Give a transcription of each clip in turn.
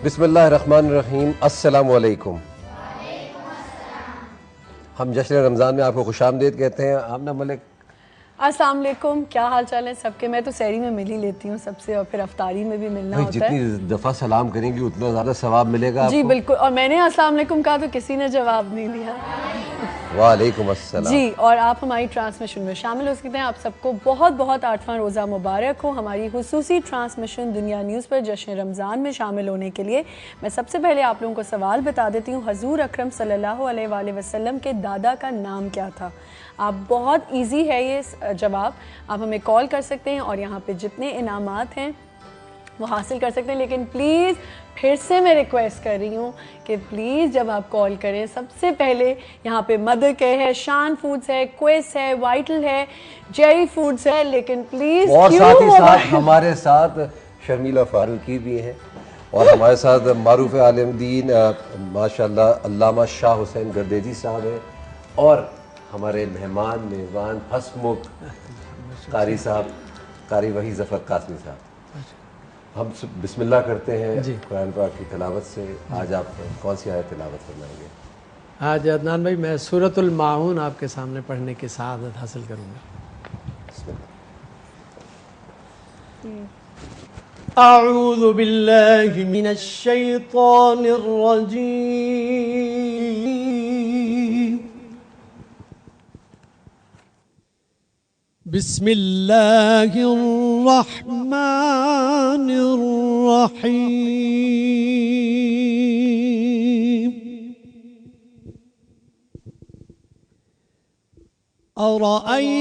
बिस्मिल्लाहिर्रहमानिर्रहीम, अस्सलामु अलैकुम। हम जश्न रमज़ान में आपको खुशामदीद कहते हैं। आमना मलिक, अस्सलाम वालेकुम। क्या हाल चाल है सबके? मैं तो सहरी में मिल ही लेती हूँ सबसे, और फिर अफ्तारी में भी मिलना भाई होता है। जितनी दफ़ा सलाम करेंगी उतना ज़्यादा सवाब मिलेगा जी आपको। बिल्कुल, और मैंने अस्सलाम वालेकुम कहा तो किसी ने जवाब नहीं दिया। वालेकुम अस्सलाम। जी, और आप हमारी ट्रांसमिशन में शामिल हो सकते हैं। आप सबको बहुत बहुत 8वां रोज़ा मुबारक हो। हमारी खुसूसी ट्रांसमिशन दुनिया न्यूज़ पर जश्न रमज़ान में शामिल होने के लिए मैं सबसे पहले आप लोगों को सवाल बता देती हूँ। हजूर अकरम सल्लल्लाहु अलैहि वसल्लम के दादा का नाम क्या था? आप बहुत इजी है ये जवाब। आप हमें कॉल कर सकते हैं और यहाँ पे जितने इनामात हैं वो हासिल कर सकते हैं। लेकिन प्लीज़ फिर से मैं रिक्वेस्ट कर रही हूँ कि प्लीज़ जब आप कॉल करें सबसे पहले यहाँ पे मदर केयर है, शान फूड्स है, क्विस है, वाइटल है, जेरी फूड्स है, लेकिन प्लीज़ और साथ ही साथ हमारे साथ शर्मिला फारूकी भी हैं और हमारे साथ मारूफ आलिम दीन माशाल्लाह अल्लामा शाह हुसैन गर्देजी साहब हैं और हमारे मेहमान मेज़बान हसमुख कारी साहब, कारी वही ज़फ़र कासमी साहब। हम बिस्मिल्लाह करते हैं कुरान पाक की तिलावत से। आज आप कौन सी आयत तिलावत फरमाएंगे? आज अदनान भाई मैं सूरतुल माऊन आपके सामने पढ़ने की सआदत हासिल करूँगा। अऊज़ु बिल्लाहि मिनश शैतानिर रजीम। बिस्मिल्लाहिर रहमानिर रहीम। अरअयतल्लज़ी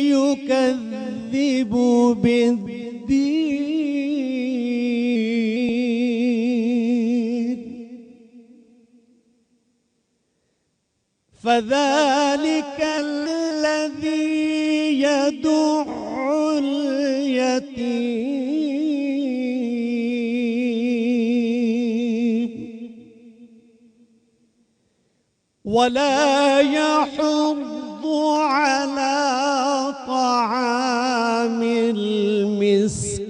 युकज़्ज़िबु बिद्दीन फ़ज़ालिकल्लज़ी यदु'उल यतीम वला यहुद्दु अला तआमिल मिस्कीन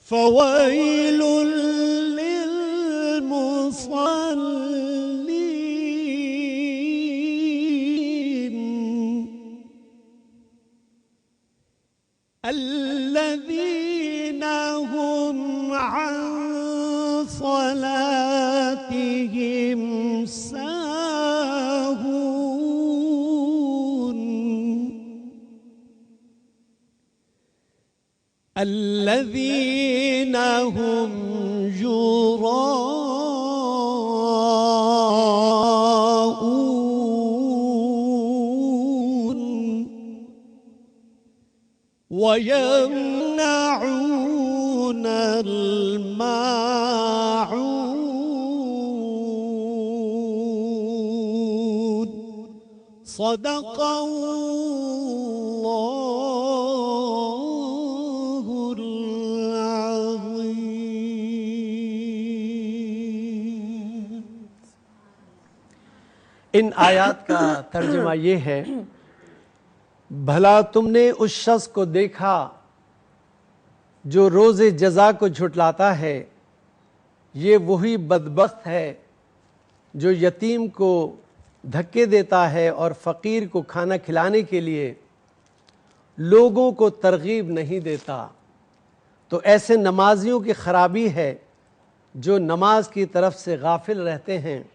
फ़वैलुल लिलमुसल्लीन अल्लज़ीना हुम अन सलातिहिम साहून अल्लज़ीना हुम युराऊन वयमनऊनल माऊन सदक़ल्लाहुल अज़ीम। इन आयात का तर्जुमा ये है, भला तुमने उस शख्स को देखा जो रोज़े जज़ा को झुटलाता है, ये वही बदबख्त है जो यतीम को धक्के देता है और फ़कीर को खाना खिलाने के लिए लोगों को तरगीब नहीं देता। तो ऐसे नमाजियों की ख़राबी है जो नमाज की तरफ से गाफिल रहते हैं,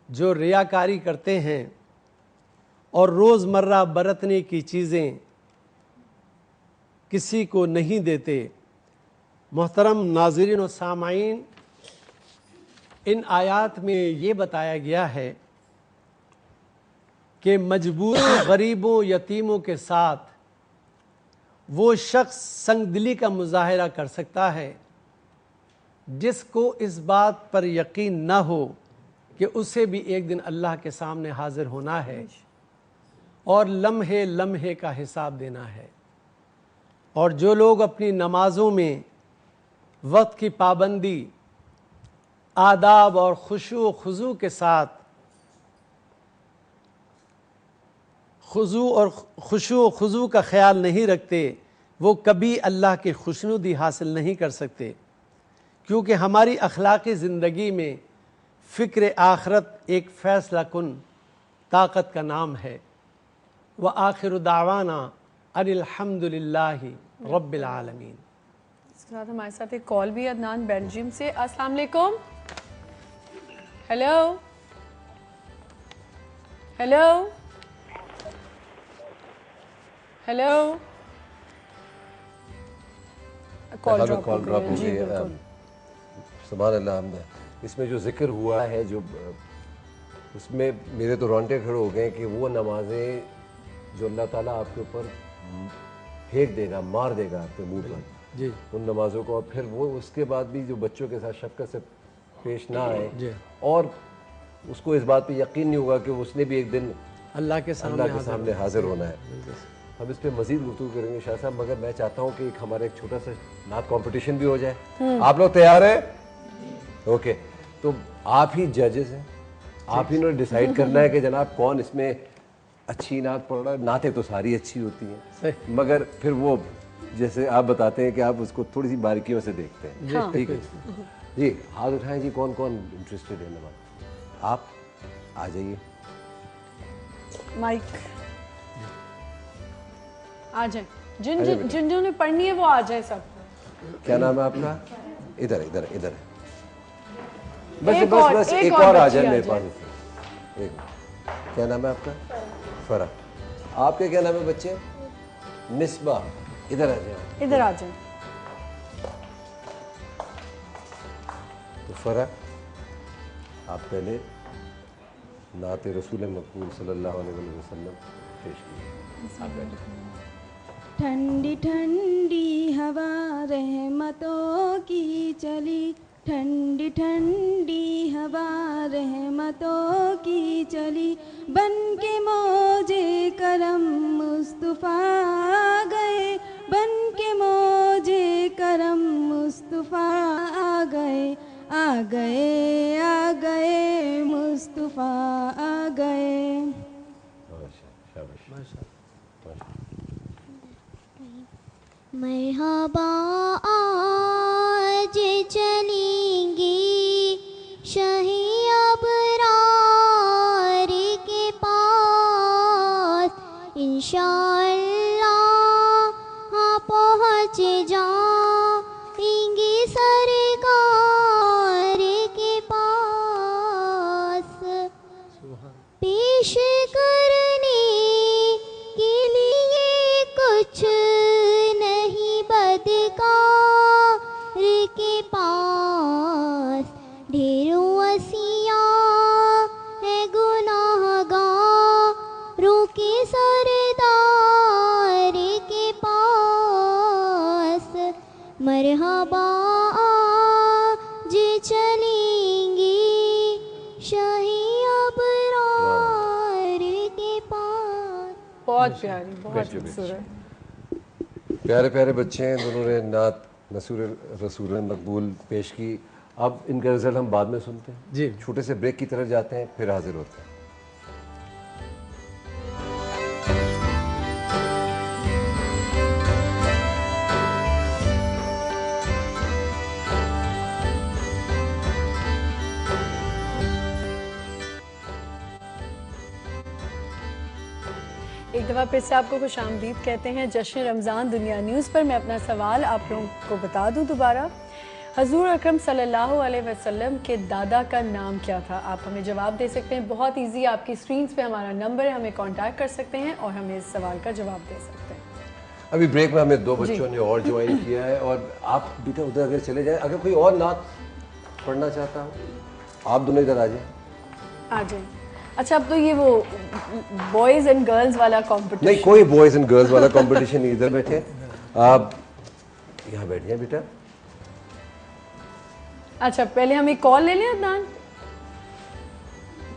जो रियाकारी करते हैं और रोज़मर्रा बरतने की चीज़ें किसी को नहीं देते। मोहतरम नाज़रीन और सामाईन, इन आयात में ये बताया गया है कि मजबूर गरीबों यतीमों के साथ वो शख्स संगदिली का मुजाहरा कर सकता है जिसको इस बात पर यकीन न हो कि उसे भी एक दिन अल्लाह के सामने हाजिर होना है और लम्हे लम्हे का हिसाब देना है। और जो लोग अपनी नमाज़ों में वक्त की पाबंदी, आदाब और खुशू खुजू के साथ खुशू और खुशू खुजू का ख्याल नहीं रखते, वो कभी अल्लाह की खुशनुदी हासिल नहीं कर सकते। क्योंकि हमारी अखलाक़ी ज़िंदगी में फ़िक्र आखरत एक फ़ैसला कुन ताकत का नाम है। व आखिर दावाना अनिल्हम्दुलिल्लाहि रब्बिल आलमीन। इसके साथ हमारे साथ एक कॉल भी है अदनान बेल्जियम से। अस्सलाम वालेकुम। Hello hello hello. Call drop हो गई। जी बिल्कुल। सुभान अल्लाह। इसमें जो जिक्र हुआ है, जो उसमें मेरे तो रोंगटे खड़े हो गए कि वो नमाजें जो अल्लाह ताला आपके ऊपर फेंक देगा, मार देगा आपके मुंह पर जी, उन नमाज़ों को, और फिर वो उसके बाद भी जो बच्चों के साथ शफ़क़त से पेश ना जी। आए और उसको इस बात पे यकीन नहीं होगा कि उसने भी एक दिन अल्लाह के सामने हाजिर होना है। हम इस पे मज़ीद गुफ्तगू करेंगे शाह साहब, मगर मैं चाहता हूँ कि एक हमारा एक छोटा सा नात कंपटीशन भी हो जाए। आप लोग तैयार हैं? ओके, तो आप ही जजेस हैं, आप ही ने डिसाइड करना है कि जनाब कौन इसमें अच्छी नात पढ़ रहा है। नातें तो सारी अच्छी होती हैं, मगर फिर वो जैसे आप बताते हैं कि आप उसको थोड़ी सी बारीकियों से देखते हैं। ठीक है जी, हाथ उठाएं जी, कौन कौन इंटरेस्टेड है नमाज? आप आ जाइए, माइक आ जाए। जिन जिन जिन ने पढ़नी है वो आ जाए सब। क्या नाम है आपका? इधर इधर इधर बस एक बस और- बस एक एक और और आ बच्ची जाए आ मेरे जाए। पास। एक, क्या नाम है आपका? फरा। आपके क्या नाम है बच्चे? मिसबा। इधर आ जाओ, इधर आ जाए। तो फरा आप पहले नात रसूल मकबूल सल्लल्लाहु अलैहि वसल्लम पेश कीजिए। आप बैठिए। ठंडी ठंडी हवा रहमतों की चली, ठंडी ठंडी हवा रहमतों की चली, बन के मौजे करम मुस्तफ़ा आ गए, बन के मौजे करम मुस्तफ़ा आ गए, आ गए आ गए मुस्तफ़ा आ गए। शाबाश। मरहबा आज चलेंगे शाही अबरार के पास, इंशाअल्लाह हाँ पहुँच जाएंगे सरकार के पास। पेश करने के लिए कुछ नहीं बदकार के पास, ढेरों वसियाँ है गुनाहगारों के सरदार के पास। मरहबा आज चलेंगे शाही अबरार के पास। बहुत प्यारी, बहुत बेशक, खूबसूरत। प्यारे प्यारे बच्चे हैं, दोनों ने नात नसूर रसूल मकबूल पेश की। अब इनका रिजल्ट हम बाद में सुनते हैं जी। छोटे से ब्रेक की तरफ जाते हैं, फिर हाजिर होते हैं। एक दफ़ा फिर से आपको खुश आमदीद कहते हैं जश्न रमज़ान दुनिया न्यूज़ पर। मैं अपना सवाल आप लोगों को बता दूं दोबारा। हजूर अकरम सल्लल्लाहु अलैहि वसल्लम के दादा का नाम क्या था? आप हमें जवाब दे सकते हैं, बहुत इजी। आपकी स्क्रीन पे हमारा नंबर है, हमें कांटेक्ट कर सकते हैं और हमें इस सवाल का जवाब दे सकते हैं। अभी ब्रेक में हमें दो बच्चों ने और ज्वाइन किया है, और आप बेटा उधर अगर चले जाए, अगर कोई और नात पढ़ना चाहता हो आप दोनों इधर आ जाए। आ जाए। अच्छा, अब तो ये वो बॉयज़ एंड गर्ल्स वाला कंपटीशन नहीं, कोई बॉयज एंड गर्ल्स वाला कंपटीशन नहीं। इधर बैठे, आप यहाँ बैठ जाए बेटा। अच्छा, पहले हम एक कॉल ले लें अदनान।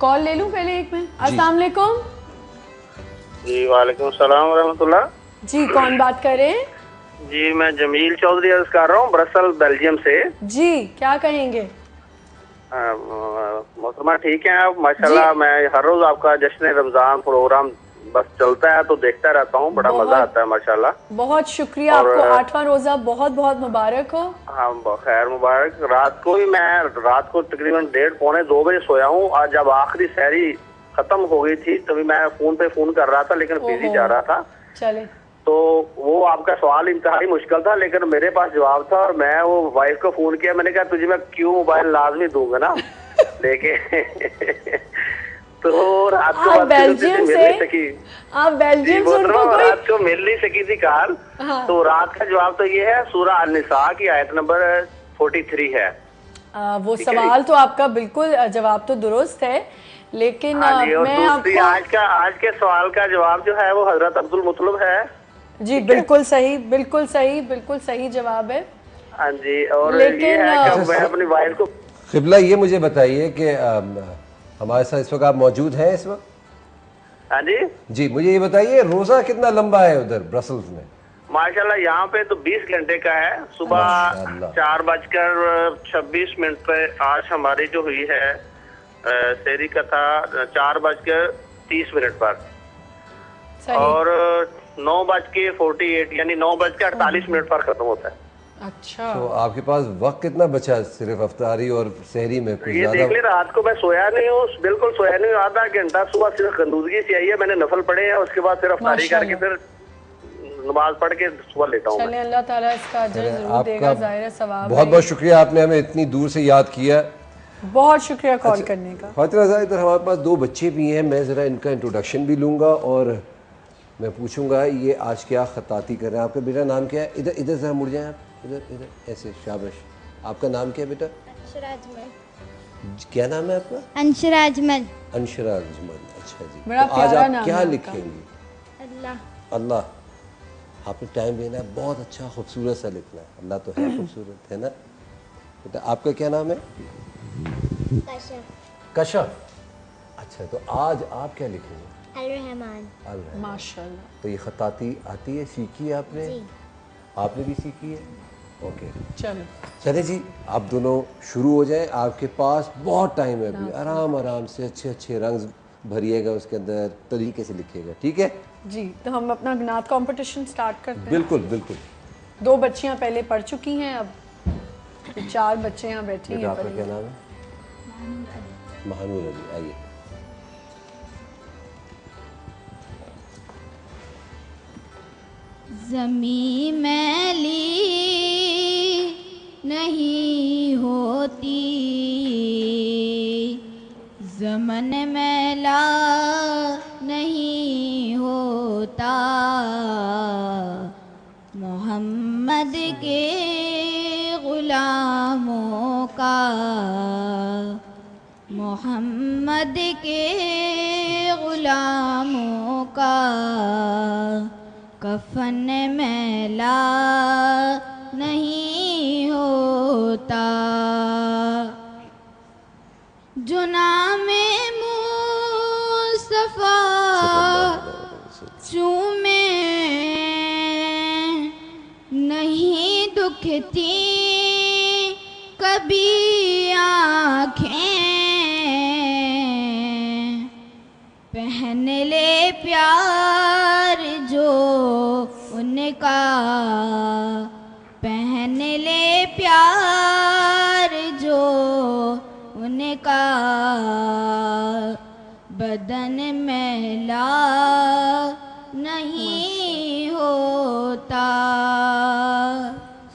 कॉल ले लूं पहले एक में। अस्सलाम वालेकुम। जी वालेकुम सलाम रहमतुल्लाह। जी, कौन बात कर रहे हैं? जी मैं जमील चौधरी अर्ज कर रहा हूँ ब्रसल बेल्जियम से। जी, क्या कहेंगे? मोहतरमा ठीक है आप? माशाल्लाह, मैं हर रोज आपका जश्न रमजान प्रोग्राम बस चलता है तो देखता रहता हूँ, बड़ा मजा आता है माशाल्लाह। बहुत शुक्रिया और, आपको, 8वां रोजा बहुत बहुत मुबारक हो। हाँ खैर मुबारक। रात को तकरीबन 1:30-2 बजे सोया हूँ। आज जब आखिरी सहरी खत्म हो गई थी तभी मैं फोन कर रहा था, लेकिन बिजी जा रहा था। चले, तो वो आपका सवाल इंतहाई मुश्किल था, लेकिन मेरे पास जवाब था। और मैं वो वाइफ को फोन किया, मैंने कहा तुझे मैं क्यों मोबाइल लाजमी दूंगा ना लेके तो रात को आप बेल्जियम से उनको कोई रात को मिल नहीं सकी थी कार। हाँ। तो रात का जवाब तो ये है, सूरह अन-निसा की आयत नंबर 43 है। वो सवाल तो आपका बिल्कुल जवाब तो दुरुस्त है, लेकिन हाँ जी, और मैं दूसरी आपको आज के सवाल का जवाब जो है वो हजरत अब्दुल मुतलब है। जी बिल्कुल सही, बिल्कुल सही, बिल्कुल सही जवाब है। हाँ जी, और लेकिन ये है कि मैं अपनी वाइफ को क़िबला, ये मुझे बताइए कि हमारे साथ इस वक्त आप मौजूद हैं इस वक्त? हाँ जी जी, मुझे ये बताइए रोजा कितना लंबा है उधर ब्रसल्स में? माशाल्लाह यहाँ पे तो 20 घंटे का है। सुबह माशाल्लाह। 4:26 पे आज हमारी जो हुई है सेरी का था 4:30 पर, सही। और 9:48 यानी 9:48 पर खत्म होता है। अच्छा, तो आपके पास वक्त कितना बचा सिर्फ अफ्तारी और सहरी में? कुछ ये ज्यादा? देख ले, रात को मैं सोया नहीं हूँ, बिल्कुल सोया नहीं हूँ। आधा घंटा सुबह सिर्फ गंदूदगी से आई है, मैंने नफल पढ़े हैं, उसके बाद सिर्फ अफ्तारी करके फिर नमाज पढ़ के सुबह लेटा हूँ। चले, अल्लाह ताला इसका अजर जरूर देगा, जाहिर है सवाब बहुत है। बहुत शुक्रिया, आपने हमें इतनी दूर से याद किया। बहुत शुक्रिया कॉल करने का। फातिमा ज़रा, इधर हमारे पास 2 बच्चे भी हैं, मैं ज़रा इनका इंट्रोडक्शन भी लूँगा और मैं पूछूंगा ये आज क्या खताती कर रहे हैं। आपका बेटा नाम क्या है? इधर इधर ज़रा मुड़ जाएं आप, इधर इधर ऐसे, शाबाश। आपका नाम क्या है बेटा? क्या नाम है आपका? अंशरा अजमल। अंशरा अजमल, अच्छा जी। बड़ा तो आज प्यारा आप नाम क्या है आपका। लिखेंगी? अल्लाह। अल्लाह। आपने टाइम देना है, बहुत अच्छा खूबसूरत सा लिखना है। अल्लाह तो है खूबसूरत, है ना बेटा? आपका क्या नाम है? कशफ। अच्छा, तो आज आप क्या लिखेंगे? अल-रहमान। अल-रहमान। माशाल्लाह। तो ये खताती आती है, सीखी है आपने? आपने भी सीखी है? ओके, चलो चले जी, आप दोनों शुरू हो जाएं। आपके पास बहुत टाइम है अभी, आराम आराम से अच्छे अच्छे रंग भरिएगा, उसके अंदर तरीके से लिखिएगा, ठीक है जी। तो हम अपना नात कंपटीशन स्टार्ट करते हैं। बिल्कुल बिल्कुल। 2 बच्चियां पहले पढ़ चुकी हैं, अब 4 बच्चे यहाँ बैठी बेटा हैं। आपका क्या नाम है? महानूर अली। आइए। ज़मीं मैली नहीं होती, ज़मन मैला नहीं होता, मोहम्मद के ग़ुलामों का, मोहम्मद के ग़ुलामों का कफन मैला नहीं होता। जुनामे मुस्तफ़ा चूमे नहीं दुखती कभी आँखें, पहन ले प्यार जो उनका, पहन ले प्यार जो उनका, बदन मैला नहीं होता।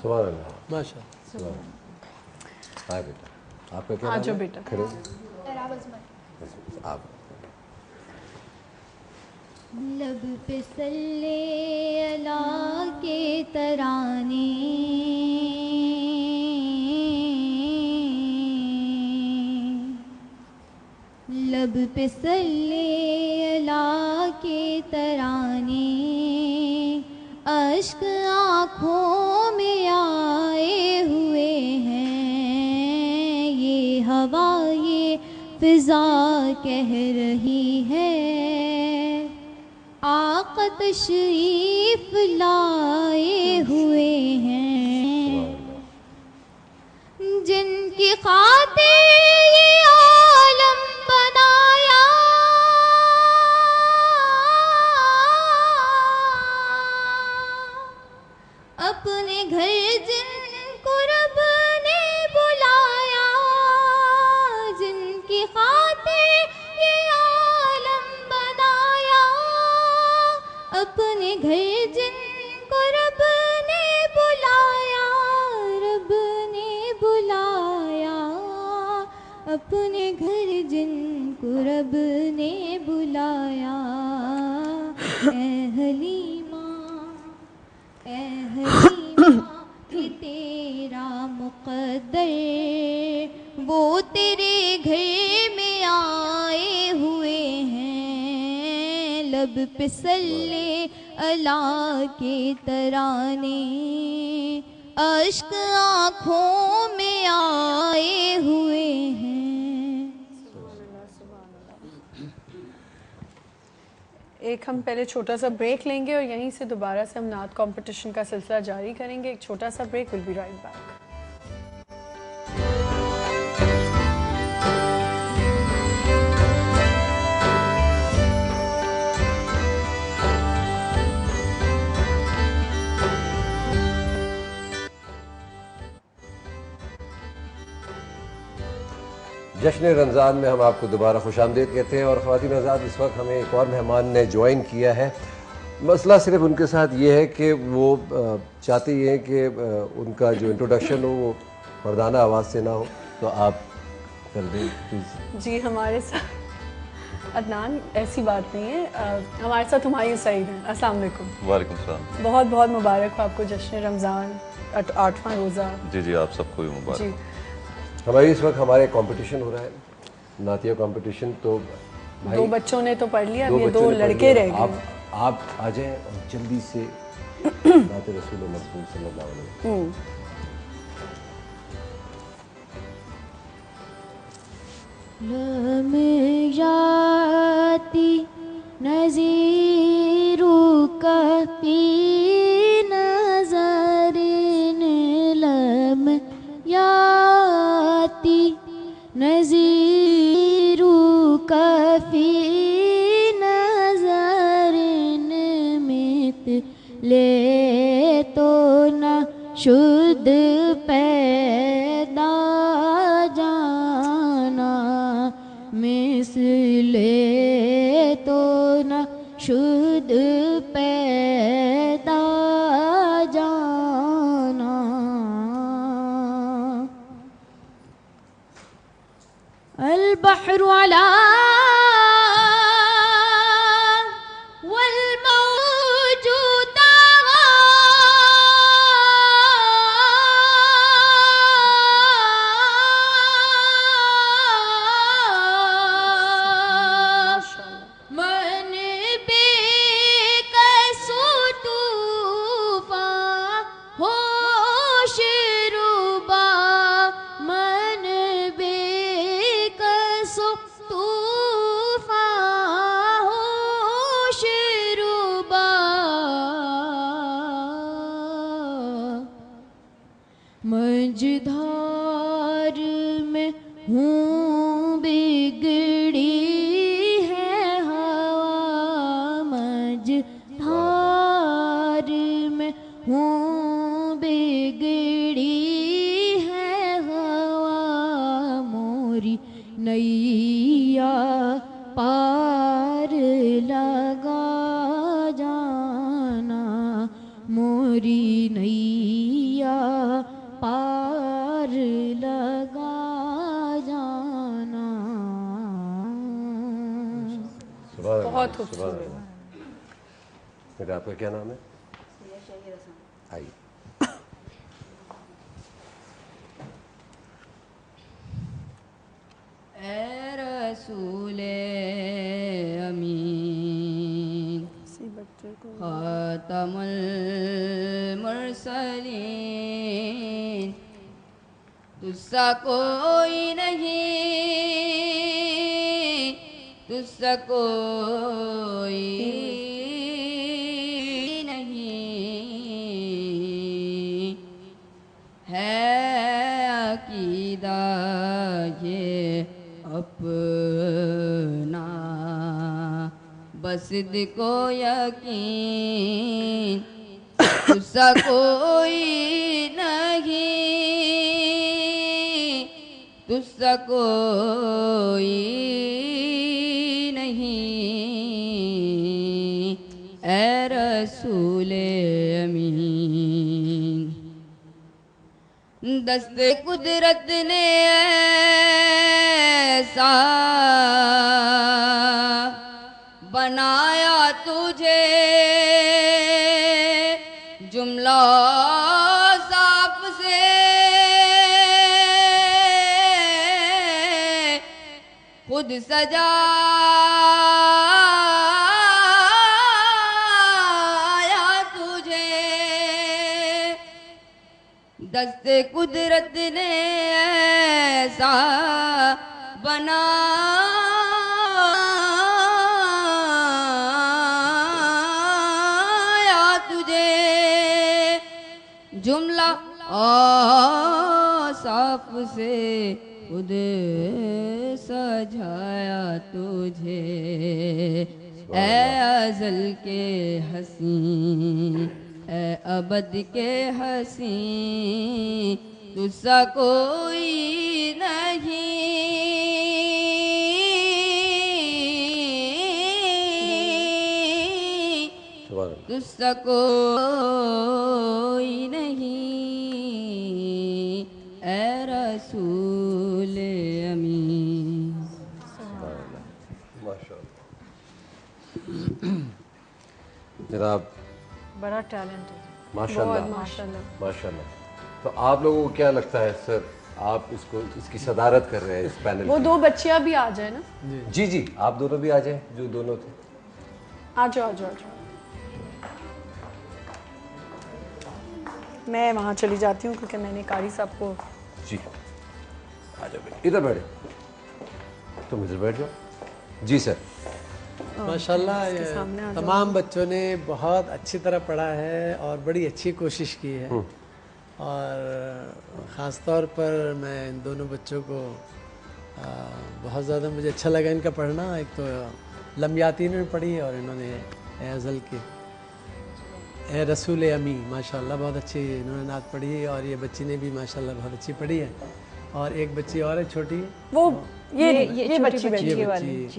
सुभान अल्लाह, माशाअल्लाह। हाँ बेटा, आपका क्या आ नाम जाओ है? बेटा। खड़े आप। लब पे सल्ले अला के तराने, लब पे सल्ले अला के तराने, अश्क आँखों में आए हुए हैं, ये हवा ये फिज़ा कह रही है, आका तशरीफ लाए हुए हैं, जिनकी खातिर ये आलम बनाया, लब ने बुलाया, ऐ हलीमा, ऐ हलीमा, कि तेरा मुक़द्दर वो तेरे घर में आए हुए हैं। लब पे सल्ले अला के तराने अश्क आँखों में आए हुए हैं। एक हम पहले छोटा सा ब्रेक लेंगे और यहीं से दोबारा से हम नात कंपटीशन का सिलसिला जारी करेंगे। एक छोटा सा break, will be right back. जश्न रमज़ान में हम आपको दोबारा खुशामदीद कहते हैं। और ख़वातीन हज़रात, इस वक्त हमें एक और मेहमान ने ज्वाइन किया है। मसला सिर्फ उनके साथ ये है कि वो चाहते ये हैं कि उनका जो इंट्रोडक्शन हो वो मर्दाना आवाज़ से ना हो, तो आप कर दें प्लीज़। जी, हमारे साथ अदनान, ऐसी बात नहीं है, हमारे साथ हुमायूं सईद हैं। अस्सलाम वालेकुम। वालेकुम सलाम। बहुत बहुत मुबारक हो आपको जश्न रमज़ान 8वां रोज़ा। जी जी, आप सबको भी मुबारक। जी, हमारे इस वक्त हमारे कंपटीशन हो रहा है, नातिया कंपटीशन। तो भाई 2 बच्चों ने तो पढ़ लिया, अब ये बच्चों 2 ने पढ़ लड़के लिया। रह गए। आप आ जाएं और जल्दी से नाते रसूल मज़बूर सल्लल्लाहु अलैहि वसल्लम। लम जाती नज़ीरू कफ़ी नज़रिन, लम याती नज़ीरू कफ़ी नज़रिन, मिथले तो न शुद्ध पैदा जाना, मिसले तो न शुद्ध पैदा जाना। अल बहरु अला वल मौजूदा, मन बेकसो तूफ़ान होश रुबा, मन बेकसो तूफ़ान होश रुबा, मझधार में हूँ बिगड़ी है हवा, मझधार में हूँ बिगड़ी है हवा, मोरी नैया पार लगा जाना, मोरी नैया पार लगा जाना। बहुत खूबसूरत। बेटा आपका क्या नाम है? आइए। ऐ रसूले अमीन, खातमुल मुरसलीन, तुझसा कोई नहीं, तुझसा कोई नहीं, है अकीदा ये अपना, बस को यकीन, तुझसा कोई नहीं, तुझसा कोई नहीं, ऐ रसूले अमीन। दस्ते कुदरत ने ऐसा बनाया तुझे जुमला साफ से खुद सजाया तुझे दस्ते कुदरत ने ऐसा बनाया तुझे जुमला साफ से खुद सजाया तुझे ए अज़ल के हसी ए अबद के हसी तुझसा कोई नहीं तुझसा कोई नहीं ए रसूल अमीन। जनाब बड़ा टैलेंट है, माशाल्लाह बहुत माशाल्लाह। माशाल्लाह। तो आप लोगों को क्या लगता है सर, आप इसकी सदारत कर रहे हैं इस पैनल वो की? दो बच्चियां भी आ जाए ना। जी जी, आप दोनों भी आ जाए, जो दोनों थे। आ जाओ आ जाओ आ जाओ। मैं वहाँ चली जाती हूँ क्योंकि मैंने कारी साहब को जी आ जाओ बेटे, इधर बैठे, तुम इधर बैठ जाओ। जी सर। माशाल्लाह इसके सामने आ जाओ। तमाम बच्चों ने बहुत अच्छी तरह पढ़ा है और बड़ी अच्छी कोशिश की है। और ख़ास तौर पर मैं इन दोनों बच्चों को बहुत ज़्यादा मुझे अच्छा लगा इनका पढ़ना। एक तो लम्याती इन्होंने पढ़ी और इन्होंने ए अज़ल की ए रसूल अमी माशाल्लाह बहुत अच्छी इन्होंने नात पढ़ी है। और ये बच्ची ने भी माशाल्लाह बहुत अच्छी पढ़ी है। और एक बच्ची और है छोटी, वो ये ये बच्ची बच्ची वाली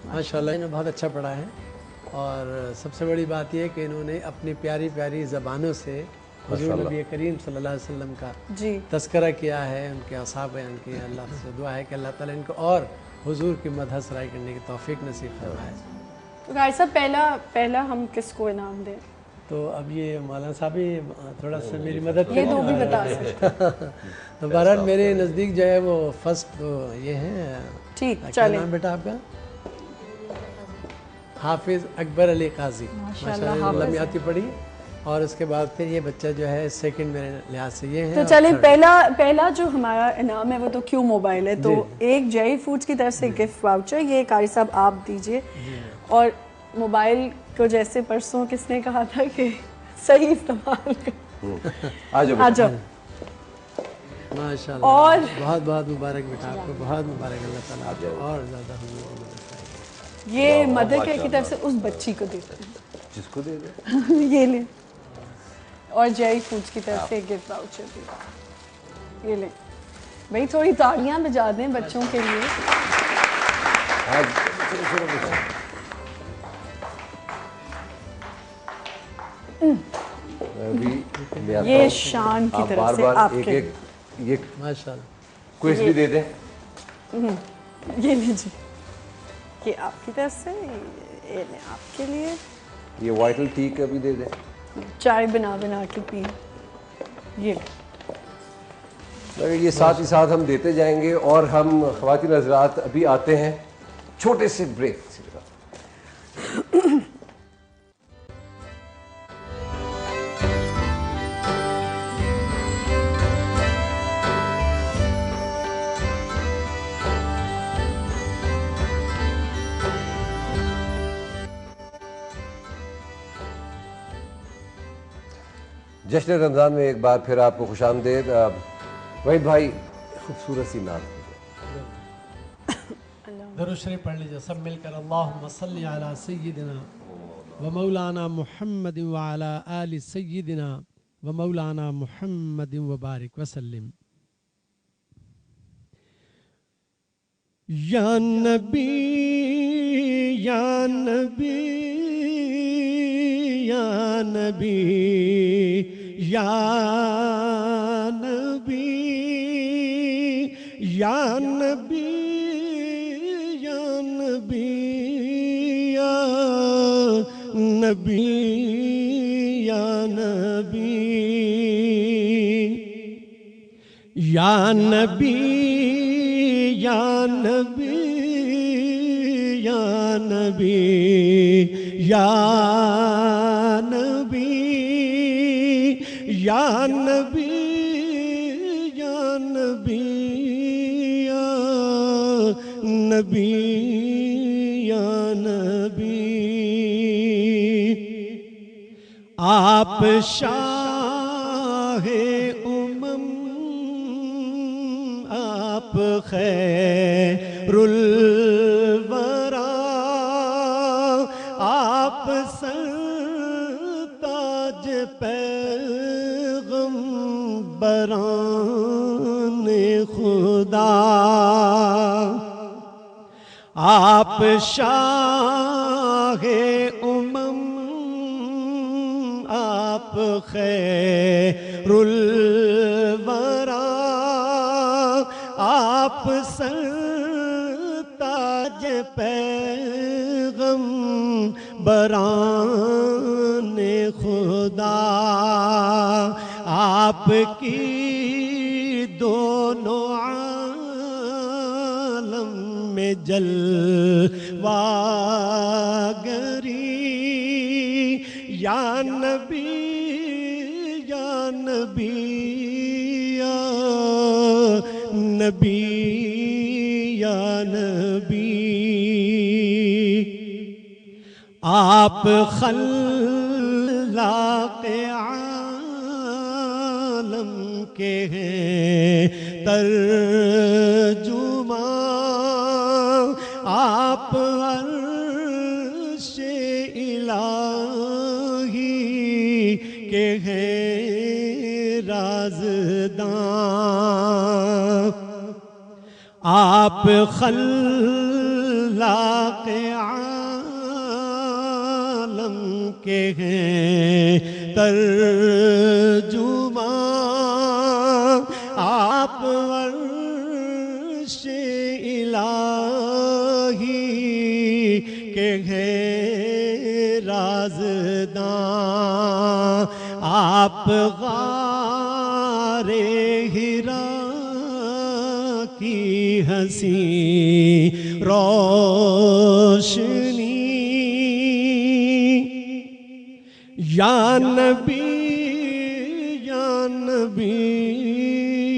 माशाल्लाह इन्होंने बहुत अच्छा पढ़ा है। और सबसे बड़ी बात यह है कि इन्होंने अपनी प्यारी प्यारी ज़बानों से हुज़ूर नबी करीम सल्लल्लाहु अलैहि वसल्लम का जी तज़किरा किया है, उनके असाब बयान किए। अल्लाह से दुआ है कि अल्लाह ताला इनको और हुज़ूर की मदह सराय करने की तौफीक नसीब फरमाए। तो भाई साहब पहला हम किसको इनाम दें? तो अब ये मौलाना साहब ही थोड़ा सा मेरी मदद ये करें। दो भी बता सकते। तो बहरहाल मेरे नज़दीक जो है वो फर्स्ट तो ये हैं, ठीक क्या चलें। नाम बेटा आपका? हाफिज़ अकबर अली काजी माशाल्लाह लम्याती पढ़ी। और उसके बाद फिर ये बच्चा जो है सेकंड मेरे लिहाज से ये है। तो और चलें, third। पहला जो हमारा इनाम है वो तो क्यू मोबाइल है। तो एक जय फूड्स की तरफ से गिफ्ट वाउचर, ये कारी साहब आप दीजिए। और मोबाइल को जैसे परसों किसने कहा था कि सही इस्तेमाल कर। आ जाओ आ जाओ। माशाल्लाह और बहुत बहुत मुबारक बेटा आपको, बहुत मुबारक। अल्लाह ताला आपको और ज़्यादा हुजूर की मदद करे। ये मदर केयर की तरफ से उस बच्ची को देते हैं। जिसको दे दे। ये ले। और जय फूड्स की तरफ से गिफ्ट वाउचर भी, ये ले। भाई थोड़ी तालियां बजा दें बच्चों के लिए। अभी ले आता ये हूँ। शान की आप तरफ बार से बार आपके एक ये माशाल्लाह क्विज भी दे दें। ये लीजिए, ये आपकी तरफ से, ये ले आपके लिए। ये वाइटल टी का भी दे दें। चाय बना बना के पी, ये ले। मगर ये साथ ही साथ हम देते जाएंगे। और हम ख़वातीन हज़रात अभी आते हैं छोटे से ब्रेक से। जश्न रमज़ान में एक बार फिर आपको खुशामदीद। वहीद भाई खूबसूरत सी नात दरूद शरीफ पढ़ लीजिए सब मिलकर। अल्लाहुम्मा सल्ली अला सय्यिदिना व मौलाना मुहम्मद व अला आलि सय्यिदिना व मौलाना मुहम्मद व बारिक वसल्लिम। या नबी या नबी या नबी या नबी या नबी या नबी या नबी या नबी या नबी या नबी या नबी या नबी या नबी या नबी या नबी या नबी आप शाहे उमम आप खैरुल वरा आप सरताज पैगंबराने खुदा आप शाहे उमम आप खैरुल वरा आप सरताज पैगंबराने खुदा आपकी दोनों आलम में जलवागरी या नबी या नबी या नबी या नबी आप खल्लाक़े आलम के हैं तर्जुमा आप अर्शे इलाही के हैं राज़दां आप खल्लाक़े आलम के हैं तर्जुमा आप अर्शे इलाही के हैं राज़दां आप गारे हिरा की हंसी रोशनी या नबी या नबी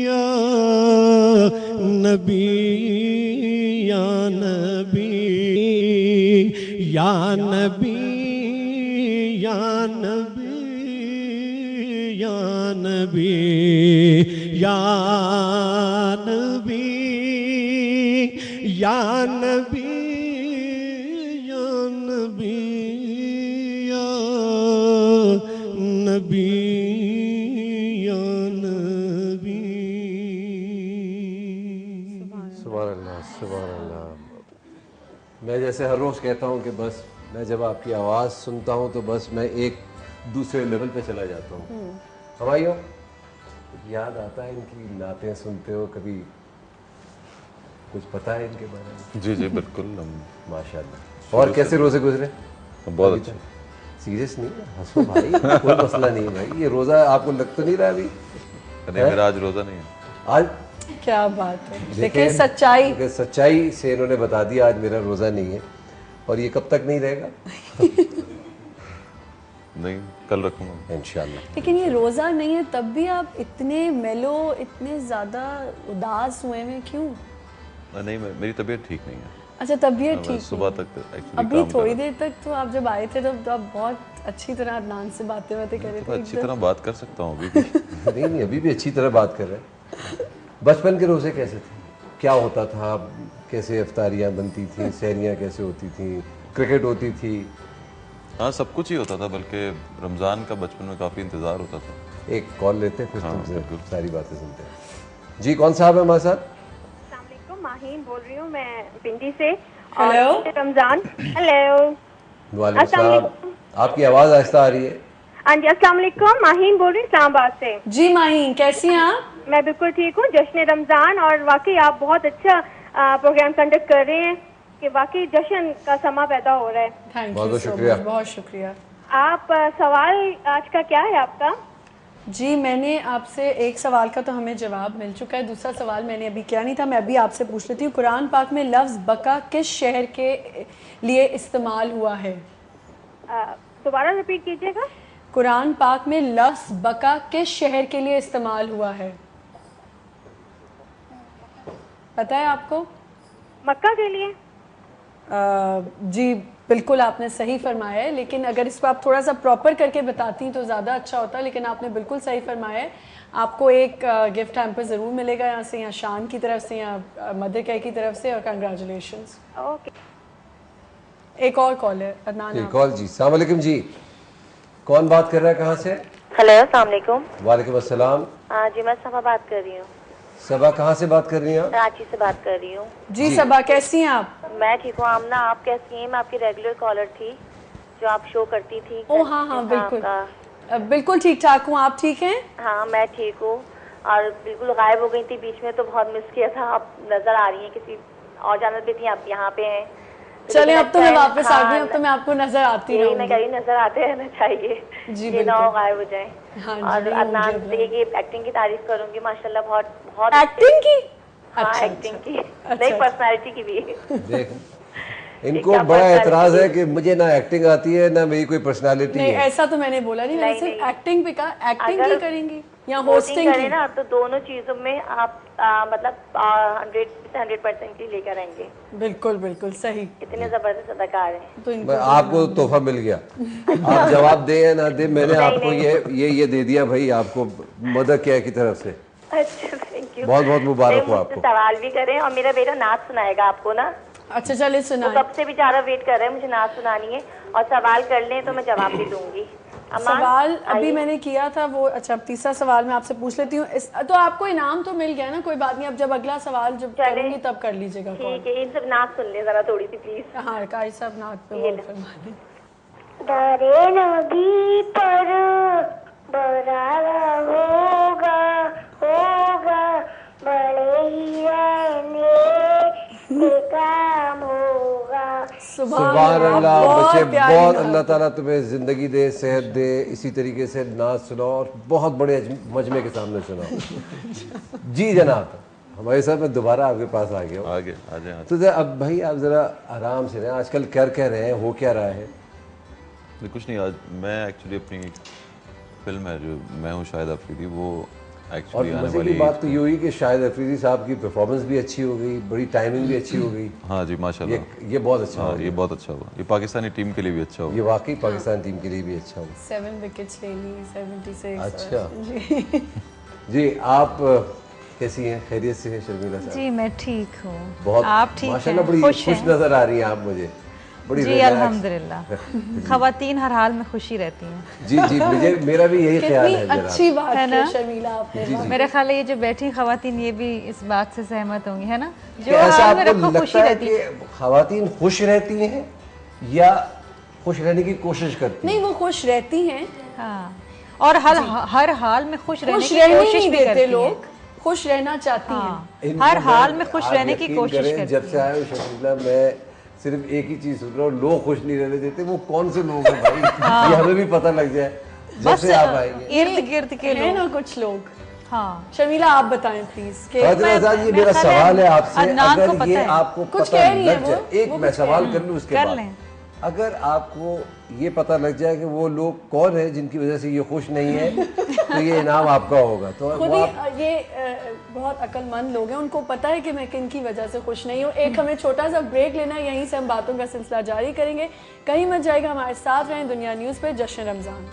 या नबी या नबी या नबी या नबी या नबी या नबी या नबी या नबी या नबी या नबी। सुभान अल्लाह सुभान अल्लाह। मैं जैसे हर रोज़ कहता हूँ कि बस मैं जब आपकी आवाज़ सुनता हूँ तो बस मैं एक दूसरे लेवल पे चला जाता हूँ। हमायूं याद आता है इनकी नातें सुनते हो कभी, कुछ पता है इनके बारे में? जी जी बिल्कुल। माशाल्लाह। और कैसे रोज़े गुजरे? बहुत अच्छे। सीरियस नहीं है, हंसो भाई, कोई मसला नहीं है भाई। ये रोज़ा आपको लग तो नहीं रहा अभी? नहीं मेरा आज रोज़ा नहीं है। आज क्या बात है, देखिए सच्चाई। सच्चाई से इन्होंने बता दिया आज मेरा रोज़ा नहीं है। और ये कब तक नहीं रहेगा? नहीं कल रखूँगा इंशाल्लाह। लेकिन ये रोज़ा नहीं है तब भी आप इतने मेलो, इतने ज़्यादा उदास हुए हैं, क्यों? नहीं मेरी तबीयत ठीक नहीं है। अच्छा तबीयत ठीक सुबह नहीं। तक एक्चुअली अभी थोड़ी देर तक तो आप जब आए थे तब तो आप बहुत अच्छी तरह अदनान से बातें कर रहे थे। अच्छी तरह बात कर सकता हूँ अभी भी। नहीं अभी भी अच्छी तरह बात कर रहे हैं। बचपन के रोज़े कैसे थे? क्या होता था? कैसे इफ्तारियाँ बनती थी? सहरियाँ कैसे होती थी? क्रिकेट होती थी? हाँ सब कुछ ही होता था, बल्कि रमज़ान का बचपन में काफ़ी इंतज़ार होता था। एक कॉल लेते हैं फिर हाँ, तुमसे बिल्कुल। सारी बातें सुनते हैं। जी कौन साहब है हमारे साथ? अस्सलाम वालेकुम, माहीन बोल रही हूँ मैं पिंडी से। हेलो। और रमजान। हेलो। वालेकुम अस्सलाम सलाम। वालेकुम। आपकी आवाज़ आहिस्ता आ रही है। हाँ जी अस्सलाम वालेकुम, माहीन बोल रही हूँ इस्लामाबाद से। जी माहीन कैसी हैं आप? मैं बिल्कुल ठीक हूँ। जश्न रमजान, और वाकई आप बहुत अच्छा प्रोग्राम कंडक्ट कर रहे हैं कि वाकई जश्न का समा पैदा हो रहा है। थैंक बहुत यू बहुत सो शुक्रिया। मच, बहुत शुक्रिया। आप सवाल आज का क्या है आपका? जी, मैंने आपसे एक सवाल का तो हमें जवाब मिल चुका है, दूसरा सवाल मैंने अभी किया नहीं था, मैं अभी आपसे पूछ लेती हूँ। कुरान पाक में लफ्ज़ बका किस शहर के लिए इस्तेमाल हुआ है? दोबारा रिपीट कीजिएगा। कुरान पाक में लफ्ज़ बका किस शहर के लिए इस्तेमाल हुआ है? पता है आपको? मक्का के लिए। जी बिल्कुल आपने सही फरमाया है, लेकिन अगर इसको आप थोड़ा सा प्रॉपर करके बताती तो ज़्यादा अच्छा होता, लेकिन आपने बिल्कुल सही फरमाया है। आपको एक गिफ्ट हैम्पर ज़रूर मिलेगा यहाँ से, या शान की तरफ से या मदर केयर की तरफ से, और कंग्रेचुलेशंस। ओके। एक और कॉल है, अदनान जी आप। कॉल जी, सलाम वालेकुम जी, कौन बात कर रहा है, कहाँ से? हेलो, अस्सलाम वालेकुम। वालेकुम अस्सलाम। जी मैं सबा बात कर रही हूँ। सबा कहाँ से बात कर रही हैं आप? रांची से बात कर रही हूँ। जी सबा, कैसी हैं आप? मैं ठीक हूँ। आमना, आप कैसी हैं? मैं आपकी रेगुलर कॉलर थी जो आप शो करती थी। ओ हाँ हाँ बिल्कुल, आपका बिल्कुल ठीक ठाक हूँ, आप ठीक हैं? हाँ मैं ठीक हूँ, और बिल्कुल गायब हो गई थी बीच में, तो बहुत मिस किया था। आप नजर आ रही हैं किसी और चैनल पे थी, आप यहाँ पे हैं। चलें अब तो मैं वापस आ गई, हाँ, अब तो मैं आपको नजर आती यही मैं कह रहूंगी। रही, नजर आते रहना चाहिए जी ये ना हो बिल्कुल। गायब हो जाए। हाँ जी, और नहीं अदनान होंगे से अब। ये एक्टिंग की तारीफ करूंगी, माशाल्लाह बहुत बहुत एक्टिंग की? हाँ अच्छा, एक्टिंग अच्छा। की, अच्छा, नहीं अच्छा। पर्सनैलिटी की भी। देख, इनको क्या बड़ा personality एतराज है थी? कि मुझे ना एक्टिंग आती है ना मेरी कोई पर्सनालिटी नहीं है। ऐसा तो मैंने बोला नहीं, मैंने नहीं, सिर्फ नहीं। एक्टिंग पे कहा। एक्टिंग अगर की करेंगी या वोटिंग होस्टिंग करें की? ना तो दोनों चीजों में आप मतलब 100% ही लेकर आएंगे। बिल्कुल बिल्कुल सही। इतने जबरदस्त अदाकार हैं। तो मैं इनको आपको तोहफा मिल गया, आप जवाब दे या ना दे, मैंने नहीं, आपको नहीं। ये दे दिया भाई, आपको मदर केयर की तरफ से अच्छा, थैंक यू। बहुत बहुत मुबारक हो मुझसे आपको। सवाल भी करें, और मेरा बेटा नाच सुनाएगा आपको ना। अच्छा चले वो सुनाएं। कब से बेचारा वेट कर रहा है, मुझे नाच सुनानी है, और सवाल कर लें तो मैं जवाब भी दूंगी। अमान, सवाल अभी आइए। मैंने किया था वो। अच्छा अब तीसरा सवाल मैं आपसे पूछ लेती हूँ। तो आपको इनाम तो मिल गया ना, कोई बात नहीं, अब जब अगला सवाल जब चलें। करूंगी तब कर लीजिएगा कॉल। ठीक है, इन सब नाच सुन ले जरा थोड़ी सी प्लीज। हाँ कारी साहब नाथ पे ये गौर लो। फरमा लें। दरे नबी पर बरारा होगा होगा बड़े ही रहने से काम होगा। सुभान अल्लाह, बहुत बच्चे प्यारी बहुत, नात अल्लाह है। ताला तुम्हें ज़िंदगी दे, सेहत दे, इसी तरीके से नाच सुनाओ और बहुत बड़े मजमे के सामने सुनाओ। जी जनाब, हमारे साथ मैं दोबारा आपके पास आ गया हूँ। आगे आ जाए। तो अब भाई आप ज़रा आराम से रहें, आजकल कर क्या रहे हैं, हो क्या रहा है? कुछ नहीं, आज मैं एक्चुअली अपनी फिल्म है जो मैं हूँ शाहिद अफरीदी, वो और एक्चुअली आने मजे वाली की बात तो ये हुई कि शाहिद अफरीदी साहब की परफॉर्मेंस भी अच्छी हो गई, बड़ी टाइमिंग भी अच्छी हो गई। हाँ जी माशाल्लाह। ये बहुत अच्छा हाँ हो ये बहुत अच्छा हुआ, ये पाकिस्तानी टीम के लिए भी अच्छा हुआ। ये वाकई पाकिस्तान टीम के लिए भी अच्छा हो। 7 विकेट्स ले ली, 76। अच्छा। जी जी आप कैसी हैं, खैरियत से हैं शर्मिला साहब? जी मैं ठीक हूँ। बहुत आप ठीक माशाल्लाह, हैं? बड़ी खुश खुश हैं? नजर आ रही हैं आप मुझे, बड़ी जी relax। अल्हम्दुलिल्लाह। खवातीन हर हाल में खुशी रहती हैं। जी जी, मुझे मेरा भी यही ख्याल कितनी है जनाब। अच्छी बात है की ना? शर्मिला आपने। जी, जी। मेरे ख्याल है ये जो बैठी खवातीन ये भी इस बात से सहमत होंगी, है ना? कि जो ऐसा हाल में आपको रखो खुशी लगता है रहती कि है। खवातीन खुश रहती हैं या खुश रहने की कोशिश करती नहीं हैं? वो खुश रहती हैं, हाँ, और हर हाल में खुश रहने खुश की रहने कोशिश नहीं भी देते करती हैं। लोग, खुश रहना चाहती हैं। हाँ, इनको हर हाल मैं- में खुश आप रहने की यकीन कोशिश करें, करती जब से हैं। आया हूँ शर्मिला, मैं सिर्फ एक ही चीज सोच रहा हूँ, लोग खुश नहीं रहने देते, वो कौन से लोग हैं भाई? ये हमें भी पता लग जाए जब बस से आप आएंगे। इर्द गिर्द के है लोग। ना कुछ लोग। हाँ, शर्मिला आप बताएं प्लीज कि हजरत आजाद, ये मेरा मेरे ख्याल सवाल है आपसे, अदनान को अगर पता ये है। आपको कुछ पता कह रही है लग वो, जाए, एक वो मैं कुछ सवाल कह कर लूँ उसके कर बाद, लें। अगर आपको ये पता लग जाए कि वो लोग कौन है जिनकी वजह से ये खुश नहीं है, तो ये इनाम आपका होगा। तो खुद वो ही आप बहुत अक्लमंद लोग हैं, उनको पता है कि मैं किन की वजह से खुश नहीं हूँ। एक हमें छोटा सा ब्रेक लेना है, यहीं से हम बातों का सिलसिला जारी करेंगे, कहीं मत जाएगा, हमारे साथ रहें दुनिया न्यूज़ पे। जश्न रमज़ान।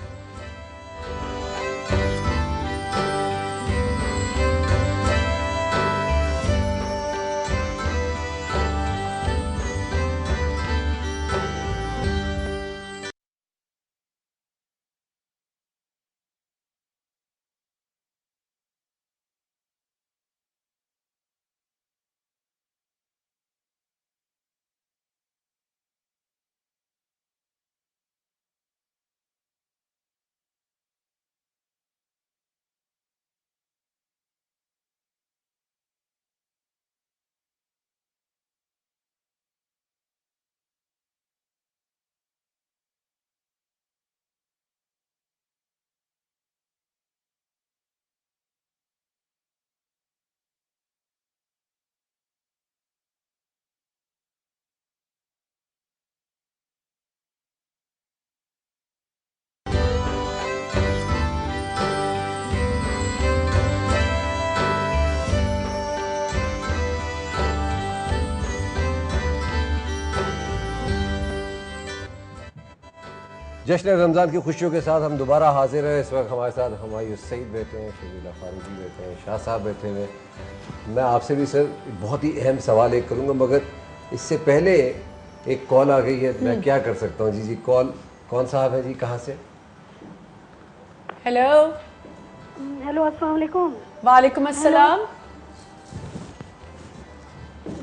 जश्न रमज़ान की खुशियों के साथ हम दोबारा हाजिर हैं। इस वक्त हमारे साथ हमायूं सईद बैठे हैं, शर्मीला फारूकी बैठे हैं, शाह साहब बैठे हुए। मैं आपसे भी सर बहुत ही अहम सवाल एक करूँगा, मगर इससे पहले एक कॉल आ गई है, मैं क्या कर सकता हूँ? जी कॉल कौन साहब है जी, कहाँ से? हेलो हेलो, अस्सलाम वालेकुम। वालेकुम अस्सलाम।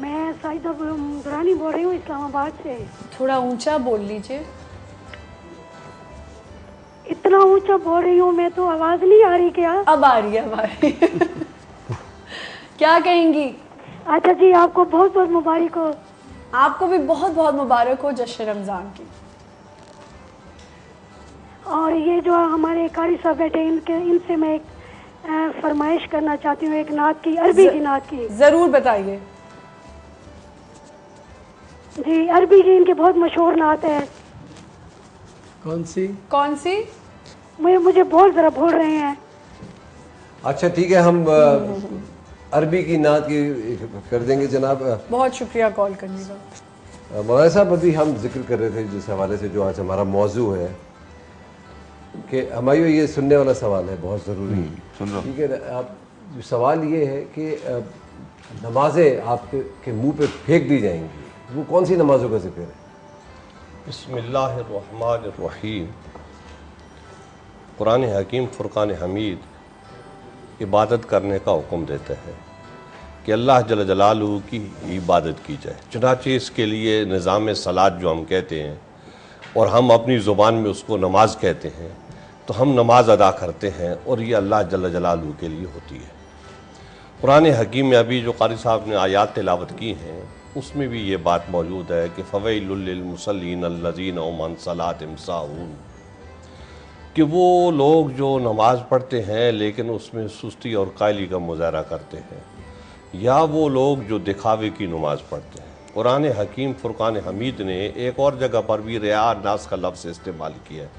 मैं साइदा दुरानी बोल रही हूँ इस्लामाबाद से। थोड़ा ऊंचा बोल लीजिए। इतना ऊंचा बोल रही हूँ मैं तो आवाज नहीं आ रही क्या? अब आ रही है, अब आ रही है। क्या कहेंगी? अच्छा जी, आपको बहुत बहुत मुबारक हो। आपको भी बहुत बहुत मुबारक हो जश्न रमज़ान की। और ये जो हमारे कारी साहब बैठे इनसे मैं एक फरमाइश करना चाहती हूँ, एक नात की, अरबी की नात की। जरूर बताइए जी। अरबी की इनकी बहुत मशहूर नात है। कौन सी? कौन सी? मुझे बहुत ज़रा भूल रहे हैं। अच्छा ठीक है, हम अरबी की नात की कर देंगे जनाब। बहुत शुक्रिया कॉल करने का। मौलाना साहब, अभी हम जिक्र कर रहे थे जिस हवाले से जो आज हमारा मौजू है कि हमायूं ये सुनने वाला सवाल है, बहुत ज़रूरी। सुन रहा हूं। ठीक है, आप सवाल ये है कि नमाजें आपके मुंह पे फेंक दी जाएंगी, वो कौन सी नमाजों का जिक्र है? बिस्मिल्लाहिर्रहमानिर्रहीम। कुरान हकीम फुरकान हमीद इबादत करने का हुक्म देता है कि अल्लाह जल जलालहू की इबादत की जाए। चुनांचे इसके लिए निज़ाम सलात जो हम कहते हैं और हम अपनी ज़ुबान में उसको नमाज कहते हैं, तो हम नमाज अदा करते हैं और ये अल्लाह जल जलालहू के लिए होती है। कुरान हकीम में अभी जो कारी साहब ने आयात तिलावत की हैं उसमें भी ये बात मौजूद है कि फ़वैलुल लिल मुसल्लीन अल्लज़ीना हुम अन सलातिहिम साहून, कि वो लोग जो नमाज़ पढ़ते हैं लेकिन उसमें सुस्ती और कायली का मुजाहरा करते हैं, या वो लोग जो दिखावे की नमाज़ पढ़ते हैं। कुरान हकीम फुरकान हमीद ने एक और जगह पर भी रिया नास का लफ्ज़ इस्तेमाल किया है,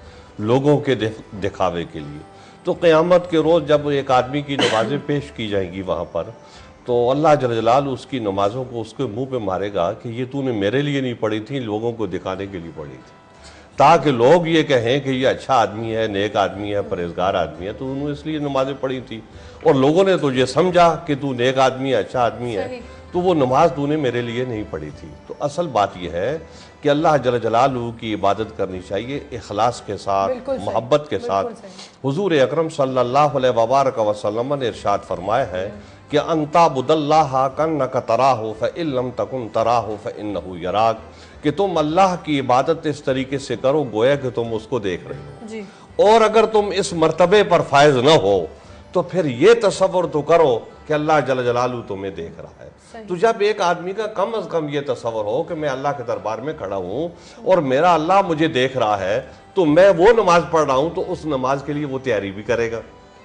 लोगों के दिखावे के लिए। तो क़यामत के रोज़ जब एक आदमी की नमाज़ें पेश की जाएंगी वहाँ पर, तो अल्लाह जल जलाल उसकी नमाज़ों को उसके मुंह पे मारेगा कि ये तूने मेरे लिए नहीं पढ़ी थी, लोगों को दिखाने के लिए पढ़ी थी, ताकि लोग ये कहें कि ये अच्छा आदमी है, नेक आदमी है, परहेजगार आदमी है, तो उन्होंने इसलिए नमाज़ें पढ़ी थी और लोगों ने तुझे समझा कि तू नेक आदमी है, अच्छा आदमी है, तो वो नमाज तूने मेरे लिए नहीं पढ़ी थी। तो असल बात यह है कि अल्लाह जल जलालहू की इबादत करनी चाहिए इखलास के साथ, मोहब्बत के साथ। हुजूर अकरम सल्लल्लाहु अलैहि वसल्लम ने इरशाद फरमाया है कि अंताबुदल्लाह कन्नका तराहु फ़इल्लम तकुन तराहु फ़इन्नहु यराक, कि तुम अल्लाह की इबादत इस तरीके से करो गोया कि तुम उसको देख रहे हो जी। और अगर तुम इस मर्तबे पर फायज न हो तो फिर ये तसव्वुर तो करो कि अल्लाह जल जलालू तुम्हें देख रहा है। तो जब एक आदमी का कम अज कम ये तसव्वुर हो कि मैं अल्लाह के दरबार में खड़ा हूँ और मेरा अल्लाह मुझे देख रहा है, तो मैं वो नमाज पढ़ रहा हूँ, तो उस नमाज के लिए वो तैयारी भी करेगा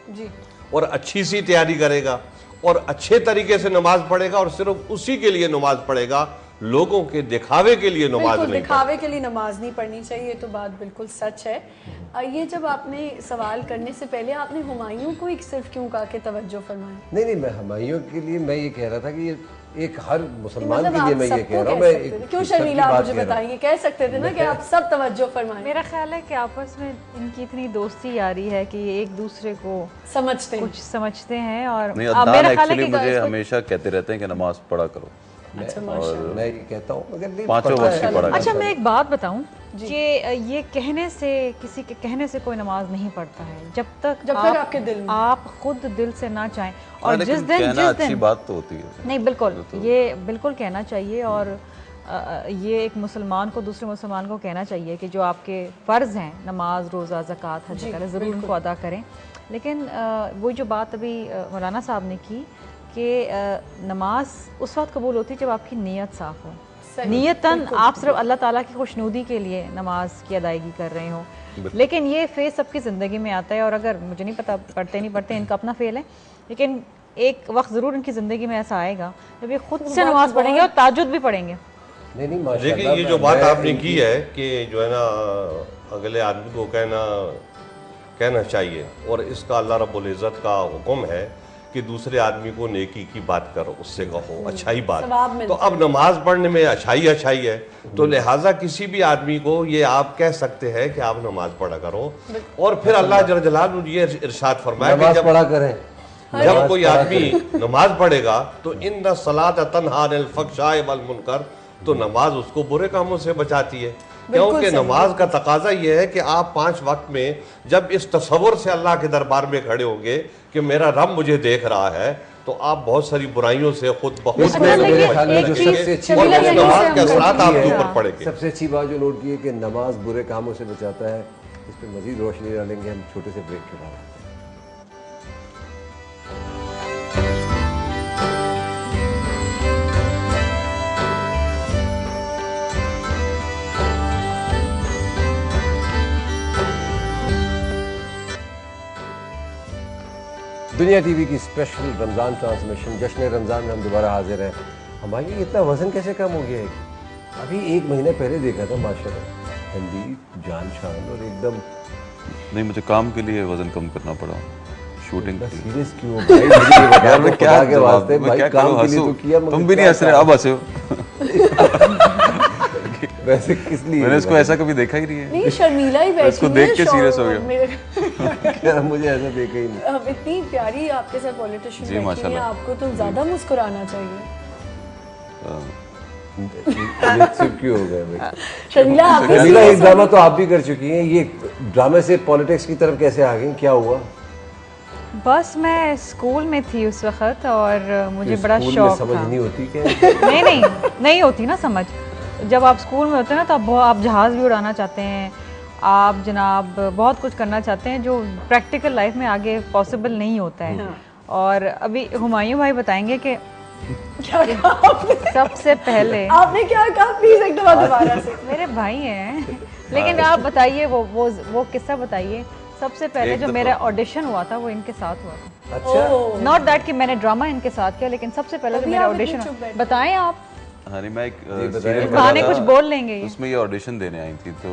जी, और अच्छी सी तैयारी करेगा और अच्छे तरीके से नमाज पढ़ेगा और सिर्फ उसी के लिए नमाज पढ़ेगा, लोगों के दिखावे के लिए नमाज नहीं। दिखावे के लिए नमाज नहीं पढ़नी चाहिए, ये तो बात बिल्कुल सच है। ये जब आपने सवाल करने से पहले आपने हुमायूं को एक सिर्फ क्यों कहा कि तवज्जो फरमाएं? नहीं, मैं हुमायूं के लिए मैं ये कह रहा था कि ये एक हर मुसलमान मतलब के लिए मैं ये कह रहा हूँ। मैं क्यों शर्मीला, आप मुझे बताइए, कह सकते थे ना कि आप सब तवज्जो फरमाएं। मेरा ख्याल है कि आपस में इनकी इतनी दोस्ती यारी है कि ये एक दूसरे को समझते हैं, कुछ समझते हैं। और नहीं, अदनान एक्चुअली मुझे हमेशा कहते रहते हैं कि नमाज पढ़ा करो। अच्छा, और मैं ये कहता हूँ अगर नहीं पांचों पढ़ता वक्त है- ही पढ़ा अच्छा, मैं एक बात बताऊं कि ये कहने से, किसी के कहने से कोई नमाज नहीं पढ़ता है जब तक आपके दिल में आप खुद दिल से ना चाहें। और जिस दिन अच्छी बात तो होती है, नहीं बिल्कुल, ये बिल्कुल कहना चाहिए। और ये एक मुसलमान को दूसरे मुसलमान को कहना चाहिए कि जो आपके फ़र्ज़ हैं, नमाज, रोज़ा, ज़कात, हज वगैरह, ज़रूर उनको अदा करें। लेकिन वो जो बात अभी मौलाना साहब ने की कि नमाज उस वक्त कबूल होती है जब आपकी नीयत साफ़ हो, नीयतन आप सिर्फ अल्लाह ताला की खुशनुदी के लिए नमाज की अदायगी कर रहे हो। लेकिन ये फेज़ सबकी ज़िंदगी में आता है और अगर मुझे नहीं पता पढ़ते नहीं पढ़ते, इनका अपना फेल है, लेकिन एक वक्त ज़रूर इनकी ज़िंदगी में ऐसा आएगा जब ये खुद से नमाज पढ़ेंगे और ताजुद भी पढ़ेंगे। नहीं, देखिए ये जो बात आपने की है कि जो है ना अगले आदमी को कहना चाहिए, और इसका अल्लाह रब्बुल इज़्ज़त का हुक्म है कि दूसरे आदमी को नेकी की बात करो, उससे कहो अच्छाई सवाब बात। मिलता तो अब नमाज पढ़ने में अच्छाई है, तो लिहाजा किसी भी आदमी को ये आप कह सकते हैं कि आप नमाज पढ़ा करो। और फिर अल्लाह जल जलालहू ये इरशाद फरमाया कि नमाज पढ़ा करें, जब कोई आदमी नमाज पढ़ेगा तो इन्न सलात तन्हा अनिल फहशाए वल मुनकर, तो नमाज उसको बुरे कामों से बचाती है। क्योंकि नमाज का तकाजा यह है कि आप 5 वक्त में जब इस तसव्वुर से अल्लाह के दरबार में खड़े होंगे कि मेरा रब मुझे देख रहा है, तो आप बहुत सारी बुराइयों से खुद ब खुद मेरे ख्याल में जो सबसे अच्छी और बात उस नमाज के असरात आपके ऊपर पड़ेंगे। सबसे अच्छी बात जो नोट की है कि नमाज बुरे कामों से बचाता है, इस पर मजीद रोशनी डालेंगे हम छोटे से ब्रेक के बाद। दुनिया टीवी की स्पेशल रमज़ान ट्रांसमिशन जश्न रमज़ान में हम दोबारा हाजिर हैं। हमारी इतना वज़न कैसे कम हो गया है? अभी 1 महीने पहले देखा था माशाल्लाह, हेल्दी, जान शान और एकदम। नहीं, मुझे काम के लिए वजन कम करना पड़ा, शूटिंग के लिए। सीरियस क्यों भाई? मुझे ये बता यार दो मैं क्या खुदा के वास्ते, मैं भाई क्या काम करूं, के लिए हंसूं? तो किया, मगर तुम भी नहीं क्या हंस रहे, अब हंसे हो। वैसे किस लिए? मैंने इसको ऐसा कभी देखा ही नहीं है। नहीं, शर्मिला ही बैठी इसको है, देख के सीरियस हो गया। यार मुझे ऐसा देखा ही नहीं। अब इतनी प्यारी आपके साथ पॉलिटिशियन जी, बैठी है, माशाल्लाह। आपको तो ज्यादा मुस्कुराना चाहिए। ये चुप क्यों हो गए भाई? शर्मिला आपके शर्मिला, एक ड्रामा तो आप भी कर चुकी हैं, ये ड्रामे से पॉलिटिक्स की तरफ कैसे आ गई, क्या हुआ? बस मैं स्कूल में थी उस वक्त और मुझे बड़ा स्कूल में शौक समझ था। नहीं होती क्या? नहीं होती ना समझ। जब आप स्कूल में होते हैं ना तो आप जहाज़ भी उड़ाना चाहते हैं, आप जनाब बहुत कुछ करना चाहते हैं जो प्रैक्टिकल लाइफ में आगे पॉसिबल नहीं होता है। और अभी हुमायूं भाई बताएंगे कि क्या कहा आपने? सबसे पहले आपने क्या कहा? प्लीज एक दफा दोबारा से। मेरे भाई हैं, लेकिन आप बताइए वो किस्सा बताइए। सबसे पहले जो मेरा ऑडिशन हुआ था वो इनके साथ हुआ था। अच्छा, नॉट दैट कि मैंने ड्रामा इनके साथ किया, लेकिन सबसे पहले जो मेरा ऑडिशन, बताएं आप। हाँ, नहीं, मैं एक बताइए। सीरियल गाने कुछ बोल लेंगे ये। उसमें ये ऑडिशन देने आई थी, तो